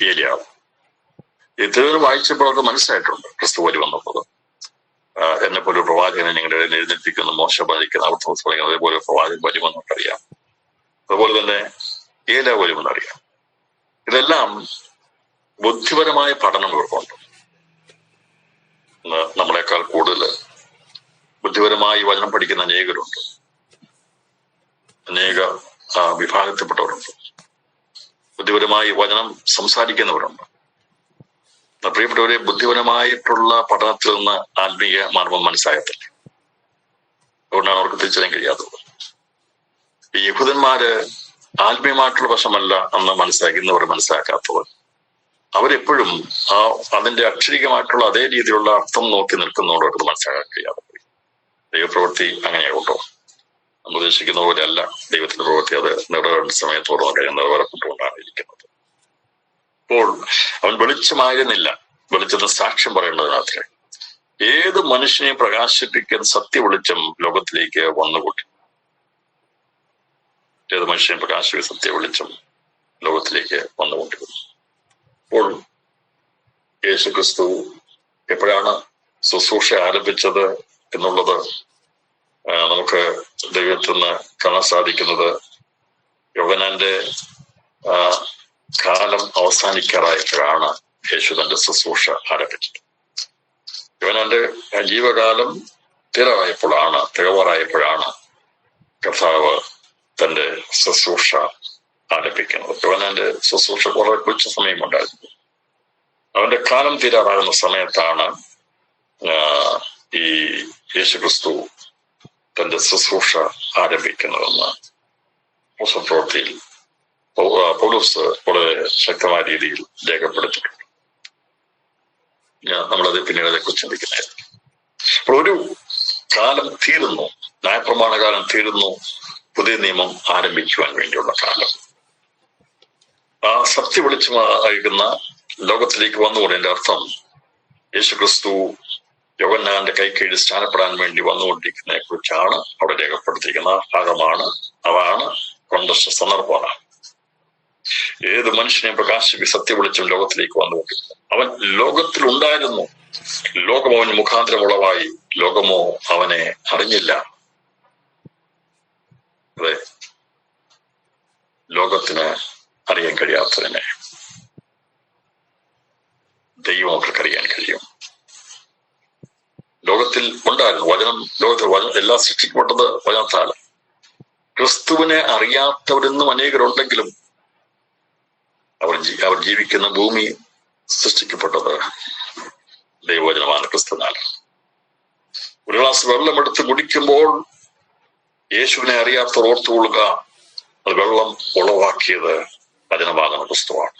ഏലിയാവ്. ഇത്രയും വായിച്ചപ്പോൾ അവർക്ക് മനസ്സിലായിട്ടുണ്ട് ക്രിസ്തു വഴി വന്നത്. എന്നെ പോലെ പ്രവാചകനെ നിങ്ങളുടെ ഇടയിൽ എഴുന്നേൽപ്പിക്കുന്ന, മോശ പാലിക്കുന്ന, അർത്ഥം പറയുന്നത് അതേപോലെ പ്രവാചകൻ വരുമെന്നറിയാം. അതുപോലെ തന്നെ ഏലിയാവ് വരുമെന്നറിയാം. ഇതെല്ലാം ബുദ്ധിപരമായ പഠനം ഇവർക്കുണ്ട്. നമ്മളെക്കാൾ കൂടുതൽ ബുദ്ധിപരമായി വചനം പഠിക്കുന്ന അനേകരുണ്ട്, അനേക വിഭാഗത്തിൽപ്പെട്ടവരുണ്ട്, ബുദ്ധിപരമായി വചനം സംസാരിക്കുന്നവരുണ്ട്. പ്രിയപ്പെട്ടവരെ, ബുദ്ധിപരമായിട്ടുള്ള പഠനത്തിൽ നിന്ന് ആത്മീയ മർമ്മം മനസ്സിലാകത്തില്ല. അതുകൊണ്ടാണ് അവർക്ക് തിരിച്ചറിയാൻ കഴിയാത്തത്. ഈ യഹൂദന്മാര് ആത്മീയമായിട്ടുള്ള വശമല്ല എന്ന് മനസ്സിലാക്കുന്നവർ മനസ്സിലാക്കാത്തവർ, അവരെപ്പോഴും അതിന്റെ അക്ഷരികമായിട്ടുള്ള അതേ രീതിയിലുള്ള അർത്ഥം നോക്കി നിൽക്കുന്നതോട് അവർക്ക് മനസ്സിലാക്കാൻ കഴിയാതെ പോയി. ദൈവപ്രവൃത്തി അങ്ങനെയാകുണ്ടോ? നമ്മൾ ഉദ്ദേശിക്കുന്ന പോലെയല്ല ദൈവത്തിന്റെ പ്രവൃത്തി. അത് നിറവേണ്ട സമയത്തോളം കഴിയുന്ന നിറവേറപ്പെട്ടുകൊണ്ടാണ് ഇരിക്കുന്നത്. അപ്പോൾ അവൻ വെളിച്ചമായിരുന്നില്ല, വെളിച്ചത്തിന് സാക്ഷ്യം പറയേണ്ടതിനത്രേ. ഏത് മനുഷ്യനെയും പ്രകാശിപ്പിക്കുന്ന സത്യ വെളിച്ചം ലോകത്തിലേക്ക് വന്നുകൂട്ടി. ഏത് മനുഷ്യനെയും പ്രകാശിപ്പിക്കുന്ന സത്യ വെളിച്ചം ലോകത്തിലേക്ക് വന്നുകൊണ്ടിരുന്നു. അപ്പോൾ യേശുക്രിസ്തു എപ്പോഴാണ് ശുശ്രൂഷ ആരംഭിച്ചത് എന്നുള്ളത് നമുക്ക് ദൈവത്തിൽ നിന്ന് കാണാൻ സാധിക്കുന്നത്, യോഹന്നാന്റെ കാലം അവസാനിക്കാറായപ്പോഴാണ് യേശു തന്റെ ശുശ്രൂഷ ആരംഭിച്ചത്. യോഹന്നാന്റെ ജീവകാലം തികവാറായപ്പോഴാണ് കർത്താവ് തന്റെ ശുശ്രൂഷ ആരംഭിക്കുന്നത്. യോഹന്നാന്റെ ശുശ്രൂഷ വളരെ കൊച്ചു സമയമുണ്ടായിരുന്നു. അവന്റെ കാലം തീരാറാകുന്ന സമയത്താണ് ഈ യേശുക്രിസ്തു തന്റെ ശുശ്രൂഷ ആരംഭിക്കുന്നതെന്ന് പ്രവൃത്തിയിൽ പൗലോസ് വളരെ ശക്തമായ രീതിയിൽ രേഖപ്പെടുത്തിയിട്ടുണ്ട്. നമ്മളത് പിന്നീട് അതേക്കുറിച്ച് ചിന്തിക്കുന്നതായിരുന്നു. അപ്പോൾ ഒരു കാലം തീരുന്നു, ന്യായപ്രമാണ കാലം തീരുന്നു, പുതിയ നിയമം ആരംഭിക്കുവാൻ വേണ്ടിയുള്ള കാലം. ആ സത്യ വെളിച്ചമാകുന്ന ലോകത്തിലേക്ക് വന്നുകൊണ്ടതിന്റെ അർത്ഥം യേശുക്രിസ്തു യോഹന്നാന്റെ കൈക്കീഴിൽ സ്ഥാനപ്പെടാൻ വേണ്ടി വന്നുകൊണ്ടിരിക്കുന്നതിനെ കുറിച്ചാണ് അവിടെ രേഖപ്പെടുത്തിയിരിക്കുന്ന ഭാഗമാണ്. അതാണ് കോണ്ടക്സ്റ്റ്, സന്ദർഭമാണ്. ഏത് മനുഷ്യനെയും പ്രകാശിപ്പിച്ച് സത്യ വെളിച്ചം ലോകത്തിലേക്ക് വന്നുകൊണ്ടിരിക്കുന്നു. അവൻ ലോകത്തിൽ ഉണ്ടായിരുന്നു, ലോകം അവൻ മുഖാന്തരം ഉളവായി, ലോകമോ അവനെ അറിഞ്ഞില്ല. അതെ, ലോകത്തിന് അറിയാൻ കഴിയാത്തതിനെ ദൈവം അവർക്ക് അറിയാൻ കഴിയും. ലോകത്തിൽ ഉണ്ടായിരുന്നു വചനം, ലോകത്തിൽ എല്ലാം സൃഷ്ടിക്കപ്പെട്ടത് വചനത്താൽ. ക്രിസ്തുവിനെ അറിയാത്തവരെന്നും അനേകരുണ്ടെങ്കിലും അവർ ജീവിക്കുന്ന ഭൂമി സൃഷ്ടിക്കപ്പെട്ടത് ദൈവവചനമാണ്, ക്രിസ്തുവിനാൽ. ഒരു ഗ്ലാസ് വെള്ളമെടുത്ത് കുടിക്കുമ്പോൾ യേശുവിനെ അറിയാത്തവർ ഓർത്തുകൊള്ളുക, അത് വെള്ളം ഉളവാക്കിയത് വചനമാകുന്ന ക്രിസ്തുവാണ്.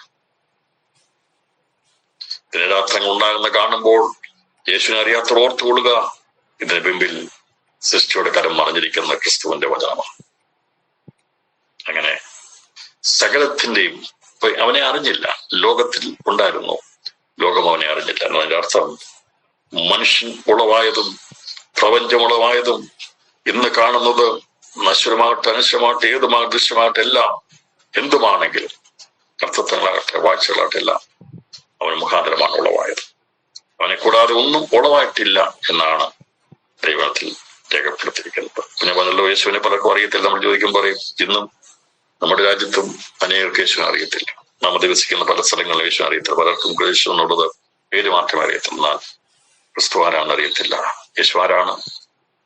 ദിനരാത്രങ്ങൾ ഉണ്ടാകുന്ന കാണുമ്പോൾ യേശുവിനെ അറിയാത്തവർ ഓർത്തുകൊള്ളുക, ഇതിന് പിമ്പിൽ സൃഷ്ടിയുടെ കരം മറിഞ്ഞിരിക്കുന്ന ക്രിസ്തുവിന്റെ വചനമാണ്. അങ്ങനെ സകലത്തിന്റെയും അവനെ അറിഞ്ഞില്ല, ലോകത്തിൽ ഉണ്ടായിരുന്നു, ലോകം അവനെ അറിഞ്ഞില്ല എന്നതിന്റെ അർത്ഥം മനുഷ്യൻ ഉളവായതും പ്രപഞ്ചമുളവായതും ഇന്ന് കാണുന്നത് നശ്വരമാകട്ടെ അനശ്വരമാകട്ടെ ഏതുമാകട്ടെ ദൃശ്യമാകട്ടെ എല്ലാം എന്തുമാണെങ്കിലും അർത്ഥങ്ങളാകട്ടെ വാഴ്ചകളാകട്ടെ എല്ലാം അവന് മുഖാന്തരമാണ് ഉളവായത്. അവനെ കൂടാതെ ഒന്നും ഉളവായിട്ടില്ല എന്നാണ് ദൈവത്തിൽ രേഖപ്പെടുത്തിയിരിക്കുന്നത്. പിന്നെ പറഞ്ഞല്ലോ, യേശുവിനെ പലർക്കും അറിയത്തില്ല. നമ്മൾ ചോദിക്കുമ്പോൾ പറയും, ഇന്നും നമ്മുടെ രാജ്യത്തും അനേകർക്ക് യേശുവിനെ അറിയത്തില്ല. നാം ദിവസിക്കുന്ന പല സ്ഥലങ്ങളിലും യേശുവിനെ അറിയത്തില്ല. പലർക്കും യേശു എന്നുള്ളത് പേര് മാത്രമേ അറിയത്തില്ല, എന്നാൽ ക്രിസ്തു ആരാണെന്ന് അറിയത്തില്ല. യേശു ആരാണ്?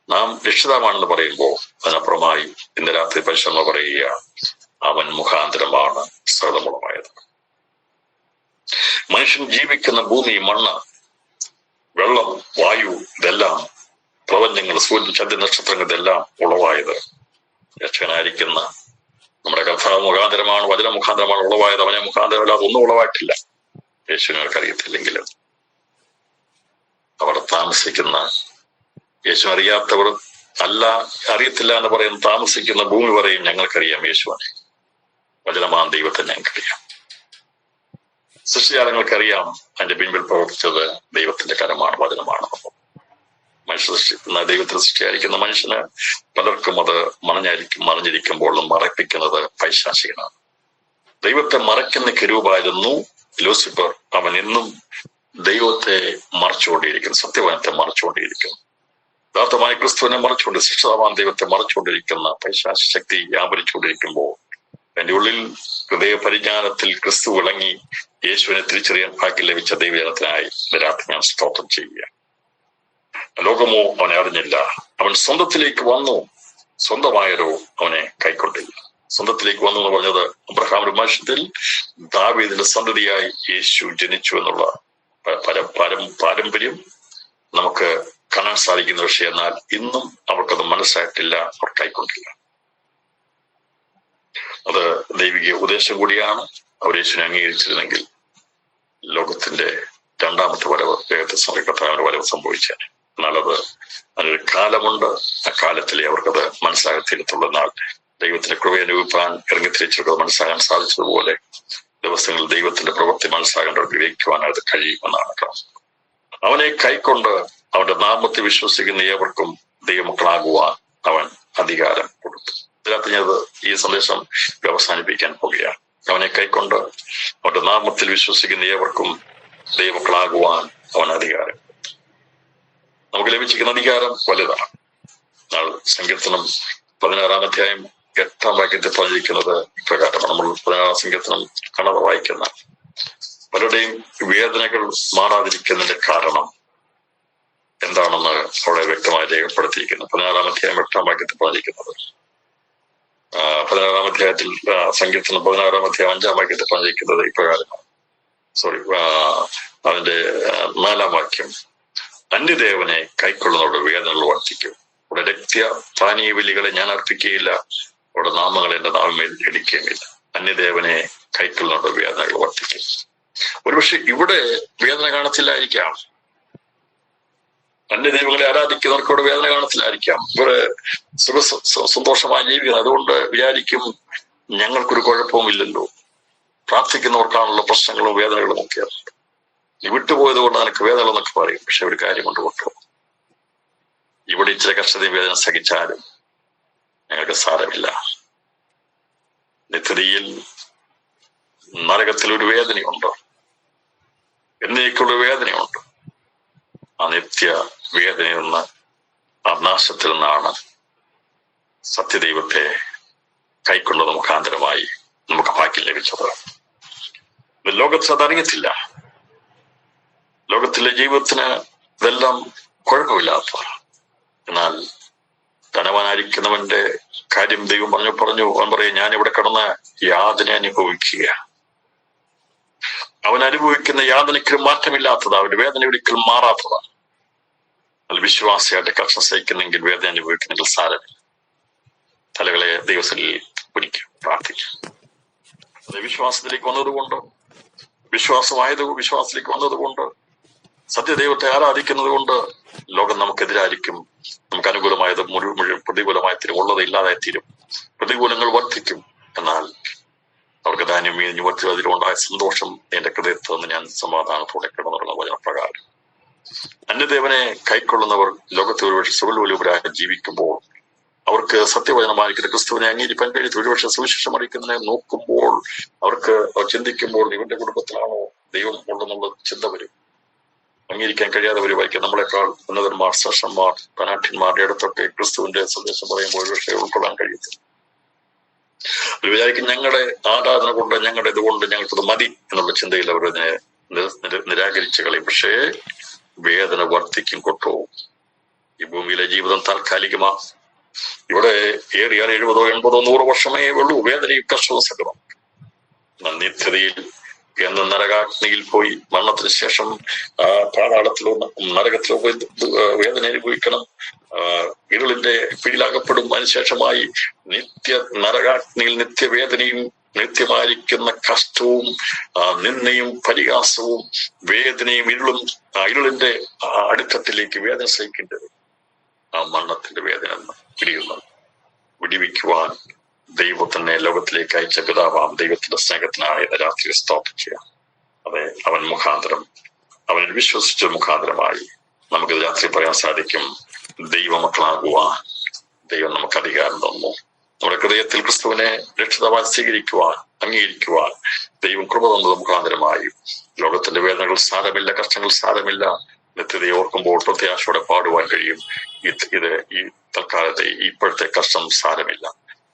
നാം രക്ഷിതാവാണെന്ന് പറയുമ്പോൾ അതിനപ്പുറമായി ഇന്ന് രാത്രി പരിശ്രമം പറയുക, അവൻ മുഖാന്തരമാണ് സകലമുളവായത്. മനുഷ്യൻ ജീവിക്കുന്ന ഭൂമി, മണ്ണ്, വെള്ളം, വായു, ഇതെല്ലാം പ്രപഞ്ചങ്ങൾ, സൂര്യൻ, ചന്ദ്രൻ, നക്ഷത്രങ്ങൾ, ഇതെല്ലാം ഉളവായത് രക്ഷകനായിരിക്കുന്ന നമ്മുടെ കർത്താവ് മുഖാന്തരമാണ്, വചന മുഖാന്തരമാണ് ഉളവായത്. അവനെ മുഖാന്തരമല്ലാതെ ഒന്നും ഉളവായിട്ടില്ല. യേശുവിനെ അറിയത്തില്ലെങ്കിലും അവർ താമസിക്കുന്ന, യേശു അറിയാത്തവർ അറിയത്തില്ല എന്ന് പറയുന്ന താമസിക്കുന്ന ഭൂമി പറയും, ഞങ്ങൾക്കറിയാം യേശുവിനെ, വചനമാൻ ദൈവത്തെ ഞങ്ങൾക്കറിയാം. സൃഷ്ടിജാലങ്ങൾക്കറിയാം അതിന്റെ പിൻപിൽ പ്രവർത്തിച്ചത് ദൈവത്തിന്റെ കരമാണ്, വചനമാണ്. മനുഷ്യ സൃഷ്ടിക്കുന്ന, ദൈവത്തിൽ സൃഷ്ടിയായിരിക്കുന്ന മനുഷ്യന് പലർക്കും അത് മറിഞ്ഞിരിക്കുമ്പോൾ മറപ്പിക്കുന്നത് പൈശാചികനാണ്. ദൈവത്തെ മറയ്ക്കുന്ന കെരൂബായിരുന്നു ലൂസിഫർ. അവൻ എന്നും ദൈവത്തെ മറച്ചുകൊണ്ടിരിക്കുന്നു, സത്യവചനത്തെ മറച്ചുകൊണ്ടിരിക്കുന്നു. യഥാർത്ഥമായി ക്രിസ്തുവിനെ മറച്ചുകൊണ്ട്, സൃഷ്ടാവാൻ ദൈവത്തെ മറച്ചുകൊണ്ടിരിക്കുന്ന പൈശാചി ശക്തി വ്യാപരിച്ചുകൊണ്ടിരിക്കുമ്പോൾ എന്റെ ഉള്ളിൽ ഹൃദയ പരിജ്ഞാനത്തിൽ ക്രിസ്തു വിളങ്ങി യേശുവിനെ തിരിച്ചറിയാൻ ഭാഗ്യം ലഭിച്ച ദൈവജനത്തിനായി രാത്രി ഞാൻ സ്തോത്രം ചെയ്യുക. ലോകമോ അവനെ അറിഞ്ഞില്ല. അവൻ സ്വന്തത്തിലേക്ക് വന്നു, സ്വന്തമായവരോ അവനെ കൈക്കൊണ്ടില്ല. സ്വന്തത്തിലേക്ക് വന്നു എന്ന് പറഞ്ഞത് അബ്രഹാമിന്റെ വംശത്തിൽ ദാവീദിന്റെ സന്തതിയായി യേശു ജനിച്ചു എന്നുള്ള പാരമ്പര്യം നമുക്ക് കാണാൻ സാധിക്കുന്ന വിഷയം. എന്നാൽ ഇന്നും അവർക്കത് മനസ്സിലായിട്ടില്ല, അവർ കൈക്കൊണ്ടില്ല. അത് ദൈവിക ഉപദേശം കൂടിയാണ്. അവർ യേശുവിനെ അംഗീകരിച്ചിരുന്നെങ്കിൽ ലോകത്തിന്റെ രണ്ടാമത്തെ വരവ്, കർത്താവിന്റെ വരവ് സംഭവിച്ചേനെ. എന്നാൽ അതിനൊരു കാലമുണ്ട്. ആ കാലത്തിലെ അവർക്കത് മനസ്സിലാകത്തിരുത്തുള്ള നാൾ ദൈവത്തിന്റെ കൃപയെ അനുഭവിപ്പാൻ ഇറങ്ങിത്തിരിച്ചവർക്ക് മനസ്സിലാകാൻ സാധിച്ചതുപോലെ ദിവസങ്ങളിൽ ദൈവത്തിന്റെ പ്രവൃത്തി മനസ്സിലാകേണ്ടവർക്ക് വിവേകിക്കുവാൻ അത് കഴിയുമെന്നാണ്. അവനെ കൈക്കൊണ്ട് അവന്റെ നാമത്തെ വിശ്വസിക്കുന്ന ഏവർക്കും ദൈവമക്കളാകുവാൻ അവൻ അധികാരം കൊടുത്തു. ഇതിനകത്ത് ഞാൻ ഈ സന്ദേശം അവസാനിപ്പിക്കാൻ പോകുകയാണ്. അവനെ കൈക്കൊണ്ട് അവന്റെ നാമത്തിൽ വിശ്വസിക്കുന്ന ഏവർക്കും ദൈവമക്കളാകുവാൻ അവൻ അധികാരം. നമുക്ക് ലഭിച്ചിരിക്കുന്ന അധികാരം വലുതാണ്. സങ്കീർത്തനം 16-ാം അധ്യായം 8-ാം വാക്യത്തിൽ പറഞ്ഞിരിക്കുന്നത് ഇപ്രകാരമാണ്. നമ്മൾ 16-ാം സങ്കീർത്തനം കാണാതെ വായിക്കുന്ന പലരുടെയും വേദനകൾ മാറാതിരിക്കുന്നതിന്റെ കാരണം എന്താണെന്ന് അവിടെ വ്യക്തമായി രേഖപ്പെടുത്തിയിരിക്കുന്നു. 16-ാം അധ്യായം 8-ാം വാക്യത്തിൽ പറഞ്ഞിരിക്കുന്നത്, 16-ാം അധ്യായത്തിൽ സങ്കീർത്തനം 16-ാം അധ്യായം 5-ാം വാക്യത്തിൽ പറഞ്ഞിരിക്കുന്നത് ഇപ്രകാരമാണ്. അതിന്റെ 4-ാം വാക്യം, അന്യദേവനെ കൈക്കൊള്ളുന്നവരുടെ വേദനകൾ വർദ്ധിക്കും. അവിടെ രക്ത പാനീയ ബലികളെ ഞാൻ അർപ്പിക്കുകയില്ല, അവിടെ നാമങ്ങൾ എന്റെ നാമമേൽ ഇടിക്കുകയുമില്ല. അന്യദേവനെ കൈക്കൊള്ളുന്നവരുടെ വേദനകൾ വർദ്ധിക്കും. ഒരുപക്ഷെ ഇവിടെ വേദന കാണത്തില്ലായിരിക്കാം, അന്യദൈവങ്ങളെ ആരാധിക്കുന്നവർക്ക് ഇവിടെ വേദന കാണത്തില്ലായിരിക്കാം. ഇവിടെ സന്തോഷമായി ജീവിക്കുന്നത്. അതുകൊണ്ട് വിചാരിക്കും ഞങ്ങൾക്കൊരു കുഴപ്പവുമില്ലല്ലോ. പ്രാർത്ഥിക്കുന്നവർക്കാണല്ലോ പ്രശ്നങ്ങളും വേദനകളും ഒക്കെ. നീ വിട്ടുപോയത് കൊണ്ട് നിനക്ക് വേദന എന്നൊക്കെ പറയും. പക്ഷെ ഒരു കാര്യം കൊണ്ട് കൊണ്ടു, ഇവിടെ ഇച്ചിരി കഷ്ടതയും വേദന സഹിച്ചാലും ഞങ്ങൾക്ക് സാരമില്ല. നിത്യതയിൽ നരകത്തിൽ ഒരു വേദനയുണ്ട്, എന്നേക്കുള്ള വേദനയുണ്ട്. ആ നിത്യ വേദനയിൽ നിന്ന്, ആ നാശത്തിൽ നിന്നാണ് സത്യദൈവത്തെ കൈക്കൊണ്ടത് മുഖാന്തരമായി നമുക്ക് ഭാഗ്യം ലഭിച്ചത്. ലോകത്തിൽ അതറിയത്തില്ല. ലോകത്തിലെ ജീവിതത്തിന് ഇതെല്ലാം കുഴപ്പമില്ലാത്തവർ. എന്നാൽ ധനവാനായിരിക്കുന്നവന്റെ കാര്യം ദൈവം പറഞ്ഞു അവൻ പറയും, ഞാൻ ഇവിടെ കിടന്ന് യാതന അനുഭവിക്കുക. അവൻ അനുഭവിക്കുന്ന യാതനയ്ക്കും മാറ്റമില്ലാത്തതാണ്, അവന്റെ വേദന ഒരിക്കലും മാറാത്തതാണ്. അത് വിശ്വാസിയായിട്ട് കഷ്ടം സഹിക്കുന്നെങ്കിൽ, വേദന അനുഭവിക്കുന്നെങ്കിൽ സാരമില്ല. തലകളെ ദൈവത്തിൽ ഒരിക്കും പ്രാർത്ഥിക്കും. അത് വിശ്വാസത്തിലേക്ക് വന്നതുകൊണ്ട്, വിശ്വാസത്തിലേക്ക് വന്നതുകൊണ്ട്, സത്യദൈവത്തെ ആരാധിക്കുന്നത് കൊണ്ട് ലോകം നമുക്കെതിരായിരിക്കും. നമുക്ക് അനുകൂലമായത് മുഴുവൻ പ്രതികൂലമായി തീരും, ഉള്ളത് ഇല്ലാതായി തീരും. പ്രതികൂലങ്ങൾ വർദ്ധിക്കും. എന്നാൽ അവർക്ക് ധാന്യം വീഞ്ഞു വർദ്ധിച്ചു, അതിലുണ്ടായ സന്തോഷം എന്റെ ഹൃദയത്തിൽ നിന്ന് ഞാൻ സമാധാനത്തോടെ കിടന്നുള്ള വചനപ്രകാരം. അന്യദേവനെ കൈക്കൊള്ളുന്നവർ ലോകത്തിൽ ഒരുപക്ഷെ സുഖലോലുപരായി ജീവിക്കുമ്പോൾ അവർക്ക് സത്യവചനമായിരിക്കുന്ന ക്രിസ്തുവിനെ അംഗീകരിക്കാൻ കഴിയും. ഒരുപക്ഷെ സുവിശേഷം അറിയിക്കുന്നതിനെ നോക്കുമ്പോൾ അവർ ചിന്തിക്കുമ്പോൾ ഇവന്റെ കുടുംബത്തിലാണോ ദൈവം ഉണ്ടെന്നുള്ള ചിന്ത വരും. അംഗീകരിക്കാൻ കഴിയാതെ വരുമായിരിക്കും. നമ്മളെക്കാൾ ഉന്നതന്മാർ, ശ്രേഷ്ഠന്മാർ, ധനാഠ്യന്മാരുടെ അടുത്തൊക്കെ ക്രിസ്തുവിന്റെ സന്ദേശം പറയുമ്പോൾ ഒരുപക്ഷെ ഉൾക്കൊള്ളാൻ കഴിയത്തില്ല. അവർ വിചാരിക്കും ഞങ്ങളുടെ ആരാധന കൊണ്ട്, ഞങ്ങളുടെ ഇതുകൊണ്ട് ഞങ്ങൾക്കത് മതി എന്നുള്ള ചിന്തയിൽ അവരതിനെ നിരാകരിച്ചു കളയും. പക്ഷേ വേദന വർദ്ധിക്കും, കൊട്ടവും. ഈ ഭൂമിയിലെ ജീവിതം താൽക്കാലികമാ. ഇവിടെ ഏറിയാൽ 70, 80, 100 വർഷമേ ഉള്ളൂ വേദനയും കഷ്ടവും സകലം. നിത്യതയിൽ എന്ന് നരകാഗ്നിയിൽ പോയി മരണത്തിന് ശേഷം പാതാളത്തിലോ നരകത്തിലോ പോയി വേദന അനുഭവിക്കണം. ഇരുളിന്റെ പിടിയിലകപ്പെടും. അതിനുശേഷമായി നിത്യ നരകാഗ്നിയിൽ നിത്യവേദനയും നിത്യമായിരിക്കുന്ന കഷ്ടവും നിന്ദയും പരിഹാസവും വേദനയും ഇരുളിന്റെ അടിത്തട്ടിലേക്ക് വേദന സഹിക്കേണ്ടത്. ആ മരണത്തിന്റെ വേദന പിടിയുന്നു. വിടിവിക്കുവാൻ ദൈവത്തിനെ ലോകത്തിലേക്ക് അയച്ച പിതാവാം ദൈവത്തിന്റെ സ്നേഹത്തിനായ രാത്രി സ്തോത്രം ചെയ്യാം. അതെ, അവൻ മുഖാന്തരം, അവനിൽ വിശ്വസിച്ച മുഖാന്തരമായി നമുക്ക് രാത്രി പറയാൻ സാധിക്കും, ദൈവമക്കളാകുവാൻ ദൈവം നമുക്ക് അധികാരം തന്നു. നമ്മുടെ ഹൃദയത്തിൽ ക്രിസ്തുവിനെ രക്ഷിതാവായി സ്വീകരിക്കുവാൻ, അംഗീകരിക്കുവാൻ ദൈവം കൃപ തന്നത് മുഖാന്തരമായി ലോകത്തിന്റെ വേദനകൾ സാരമില്ല, കഷ്ടങ്ങൾ സാരമില്ല. നിത്യതയെ ഓർക്കുമ്പോൾ പ്രത്യാശയോടെ പാടുവാൻ കഴിയും. ഇത് ഈ തൽക്കാലത്തെ ഇപ്പോഴത്തെ കഷ്ടം സാരമില്ല.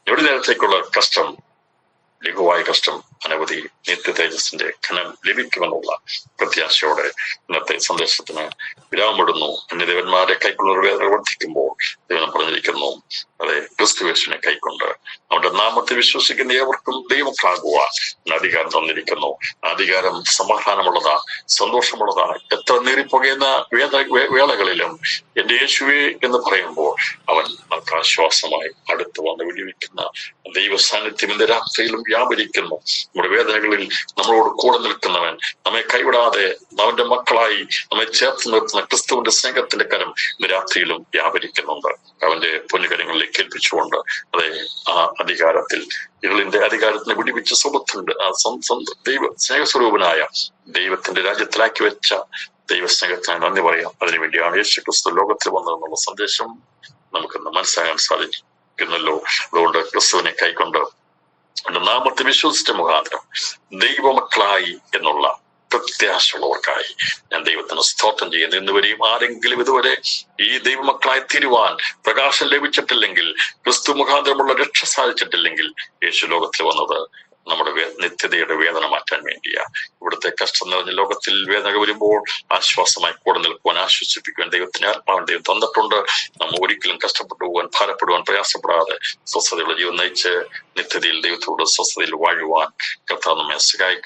ഒരു നേരത്തേക്കുള്ള കഷ്ടം, ലഘുവായ കഷ്ടം അനവധി നിത്യ തേജസ്സിന്റെ ഘനം ലഭിക്കുമെന്നുള്ള പ്രത്യാശയോടെ ഇന്നത്തെ സന്ദേശത്തിന് വിരാമിടുന്നു. അന്യദേവന്മാരെ കൈക്കൊള്ളുന്ന വേദന വർദ്ധിക്കുമ്പോൾ ദൈവം പറഞ്ഞിരിക്കുന്നു, അതെ, ക്രിസ്തുയേശുവിനെ കൈക്കൊണ്ട് അവന്റെ നാമത്തെ വിശ്വസിക്കുന്ന ഏവർക്കും ദൈവമക്കളാകുവാൻ അധികാരം തന്നിരിക്കുന്നു. അധികാരം സമാധാനമുള്ളതാ, സന്തോഷമുള്ളതാ. എത്ര നീറിപ്പോകുന്ന വേളകളിലും എന്റെ യേശുവേ എന്ന് പറയുമ്പോൾ അവൻ നമുക്ക് ആശ്വാസമായി അടുത്ത് വന്ന് വിടിവിക്കുന്ന ദൈവ സാന്നിധ്യം ഇന്ന് രാത്രിയിലും വ്യാപരിക്കുന്നു. നമ്മുടെ വേദനകളിൽ നമ്മളോട് കൂടെ നിൽക്കുന്നവൻ, നമ്മെ കൈവിടാതെ അവന്റെ മക്കളായി നമ്മെ ചേർത്ത് നിർത്തുന്ന ക്രിസ്തുവിന്റെ സ്നേഹത്തിന്റെ കരം ഇന്ന് രാത്രിയിലും വ്യാപരിക്കുന്നുണ്ട്. അവന്റെ പൊന്നുകരങ്ങളിലേക്ക് ഏൽപ്പിച്ചുകൊണ്ട്, അതെ, ആ അധികാരത്തിൽ, ഇരുളിന്റെ അധികാരത്തിനെ വിടിവിച്ച് സ്വബത്തുണ്ട് ദൈവ സ്നേഹസ്വരൂപനായ ദൈവത്തിന്റെ രാജ്യത്തിലാക്കി വെച്ച ദൈവസ്നേഹത്തിനായി നന്ദി പറയാം. അതിനുവേണ്ടിയാണ് യേശു ക്രിസ്തു ലോകത്തിൽ വന്നതെന്നുള്ള സന്ദേശം നമുക്കിന്ന് മനസ്സിലാക്കാൻ സാധിക്കുന്നല്ലോ. അതുകൊണ്ട് ക്രിസ്തുവിനെ കൈക്കൊണ്ട് നാമത്തെ വിശ്വസിച്ച മുഖാന്തരം ദൈവമക്കളായി എന്നുള്ള പ്രത്യാശയുള്ളവർക്കായി ഞാൻ ദൈവത്തിന് സ്തോത്രം ചെയ്യുന്നു. ഇന്നുവരെയും ആരെങ്കിലും ഇതുവരെ ഈ ദൈവമക്കളായി തീരുവാൻ പ്രകാശം ലഭിച്ചിട്ടില്ലെങ്കിൽ, ക്രിസ്തു മുഖാന്തരമുള്ള രക്ഷ സാധിച്ചിട്ടില്ലെങ്കിൽ, യേശു ലോകത്തിൽ വന്നത് നമ്മുടെ നിത്യതയുടെ വേദന മാറ്റാൻ വേണ്ടിയാ. ഇവിടുത്തെ കഷ്ടം നിറഞ്ഞ ലോകത്തിൽ വേദന വരുമ്പോൾ ആശ്വാസമായി കൂടെ നിൽക്കുവാൻ, ആശ്വസിപ്പിക്കുവാൻ ദൈവത്തിന് ആത്മാവിൻ ദൈവം തന്നിട്ടുണ്ട്. നമ്മൾ ഒരിക്കലും കഷ്ടപ്പെട്ടു പോകാൻ, ഭാരപ്പെടുവാൻ, പ്രയാസപ്പെടാതെ സ്വസ്ഥതയുള്ള ജീവൻ നയിച്ച് നിത്യതയിൽ ദൈവത്തോട് സ്വസ്ഥതയിൽ വാഴുവാൻ കർത്താവ് നമ്മെ സഹായിക്കട്ടെ.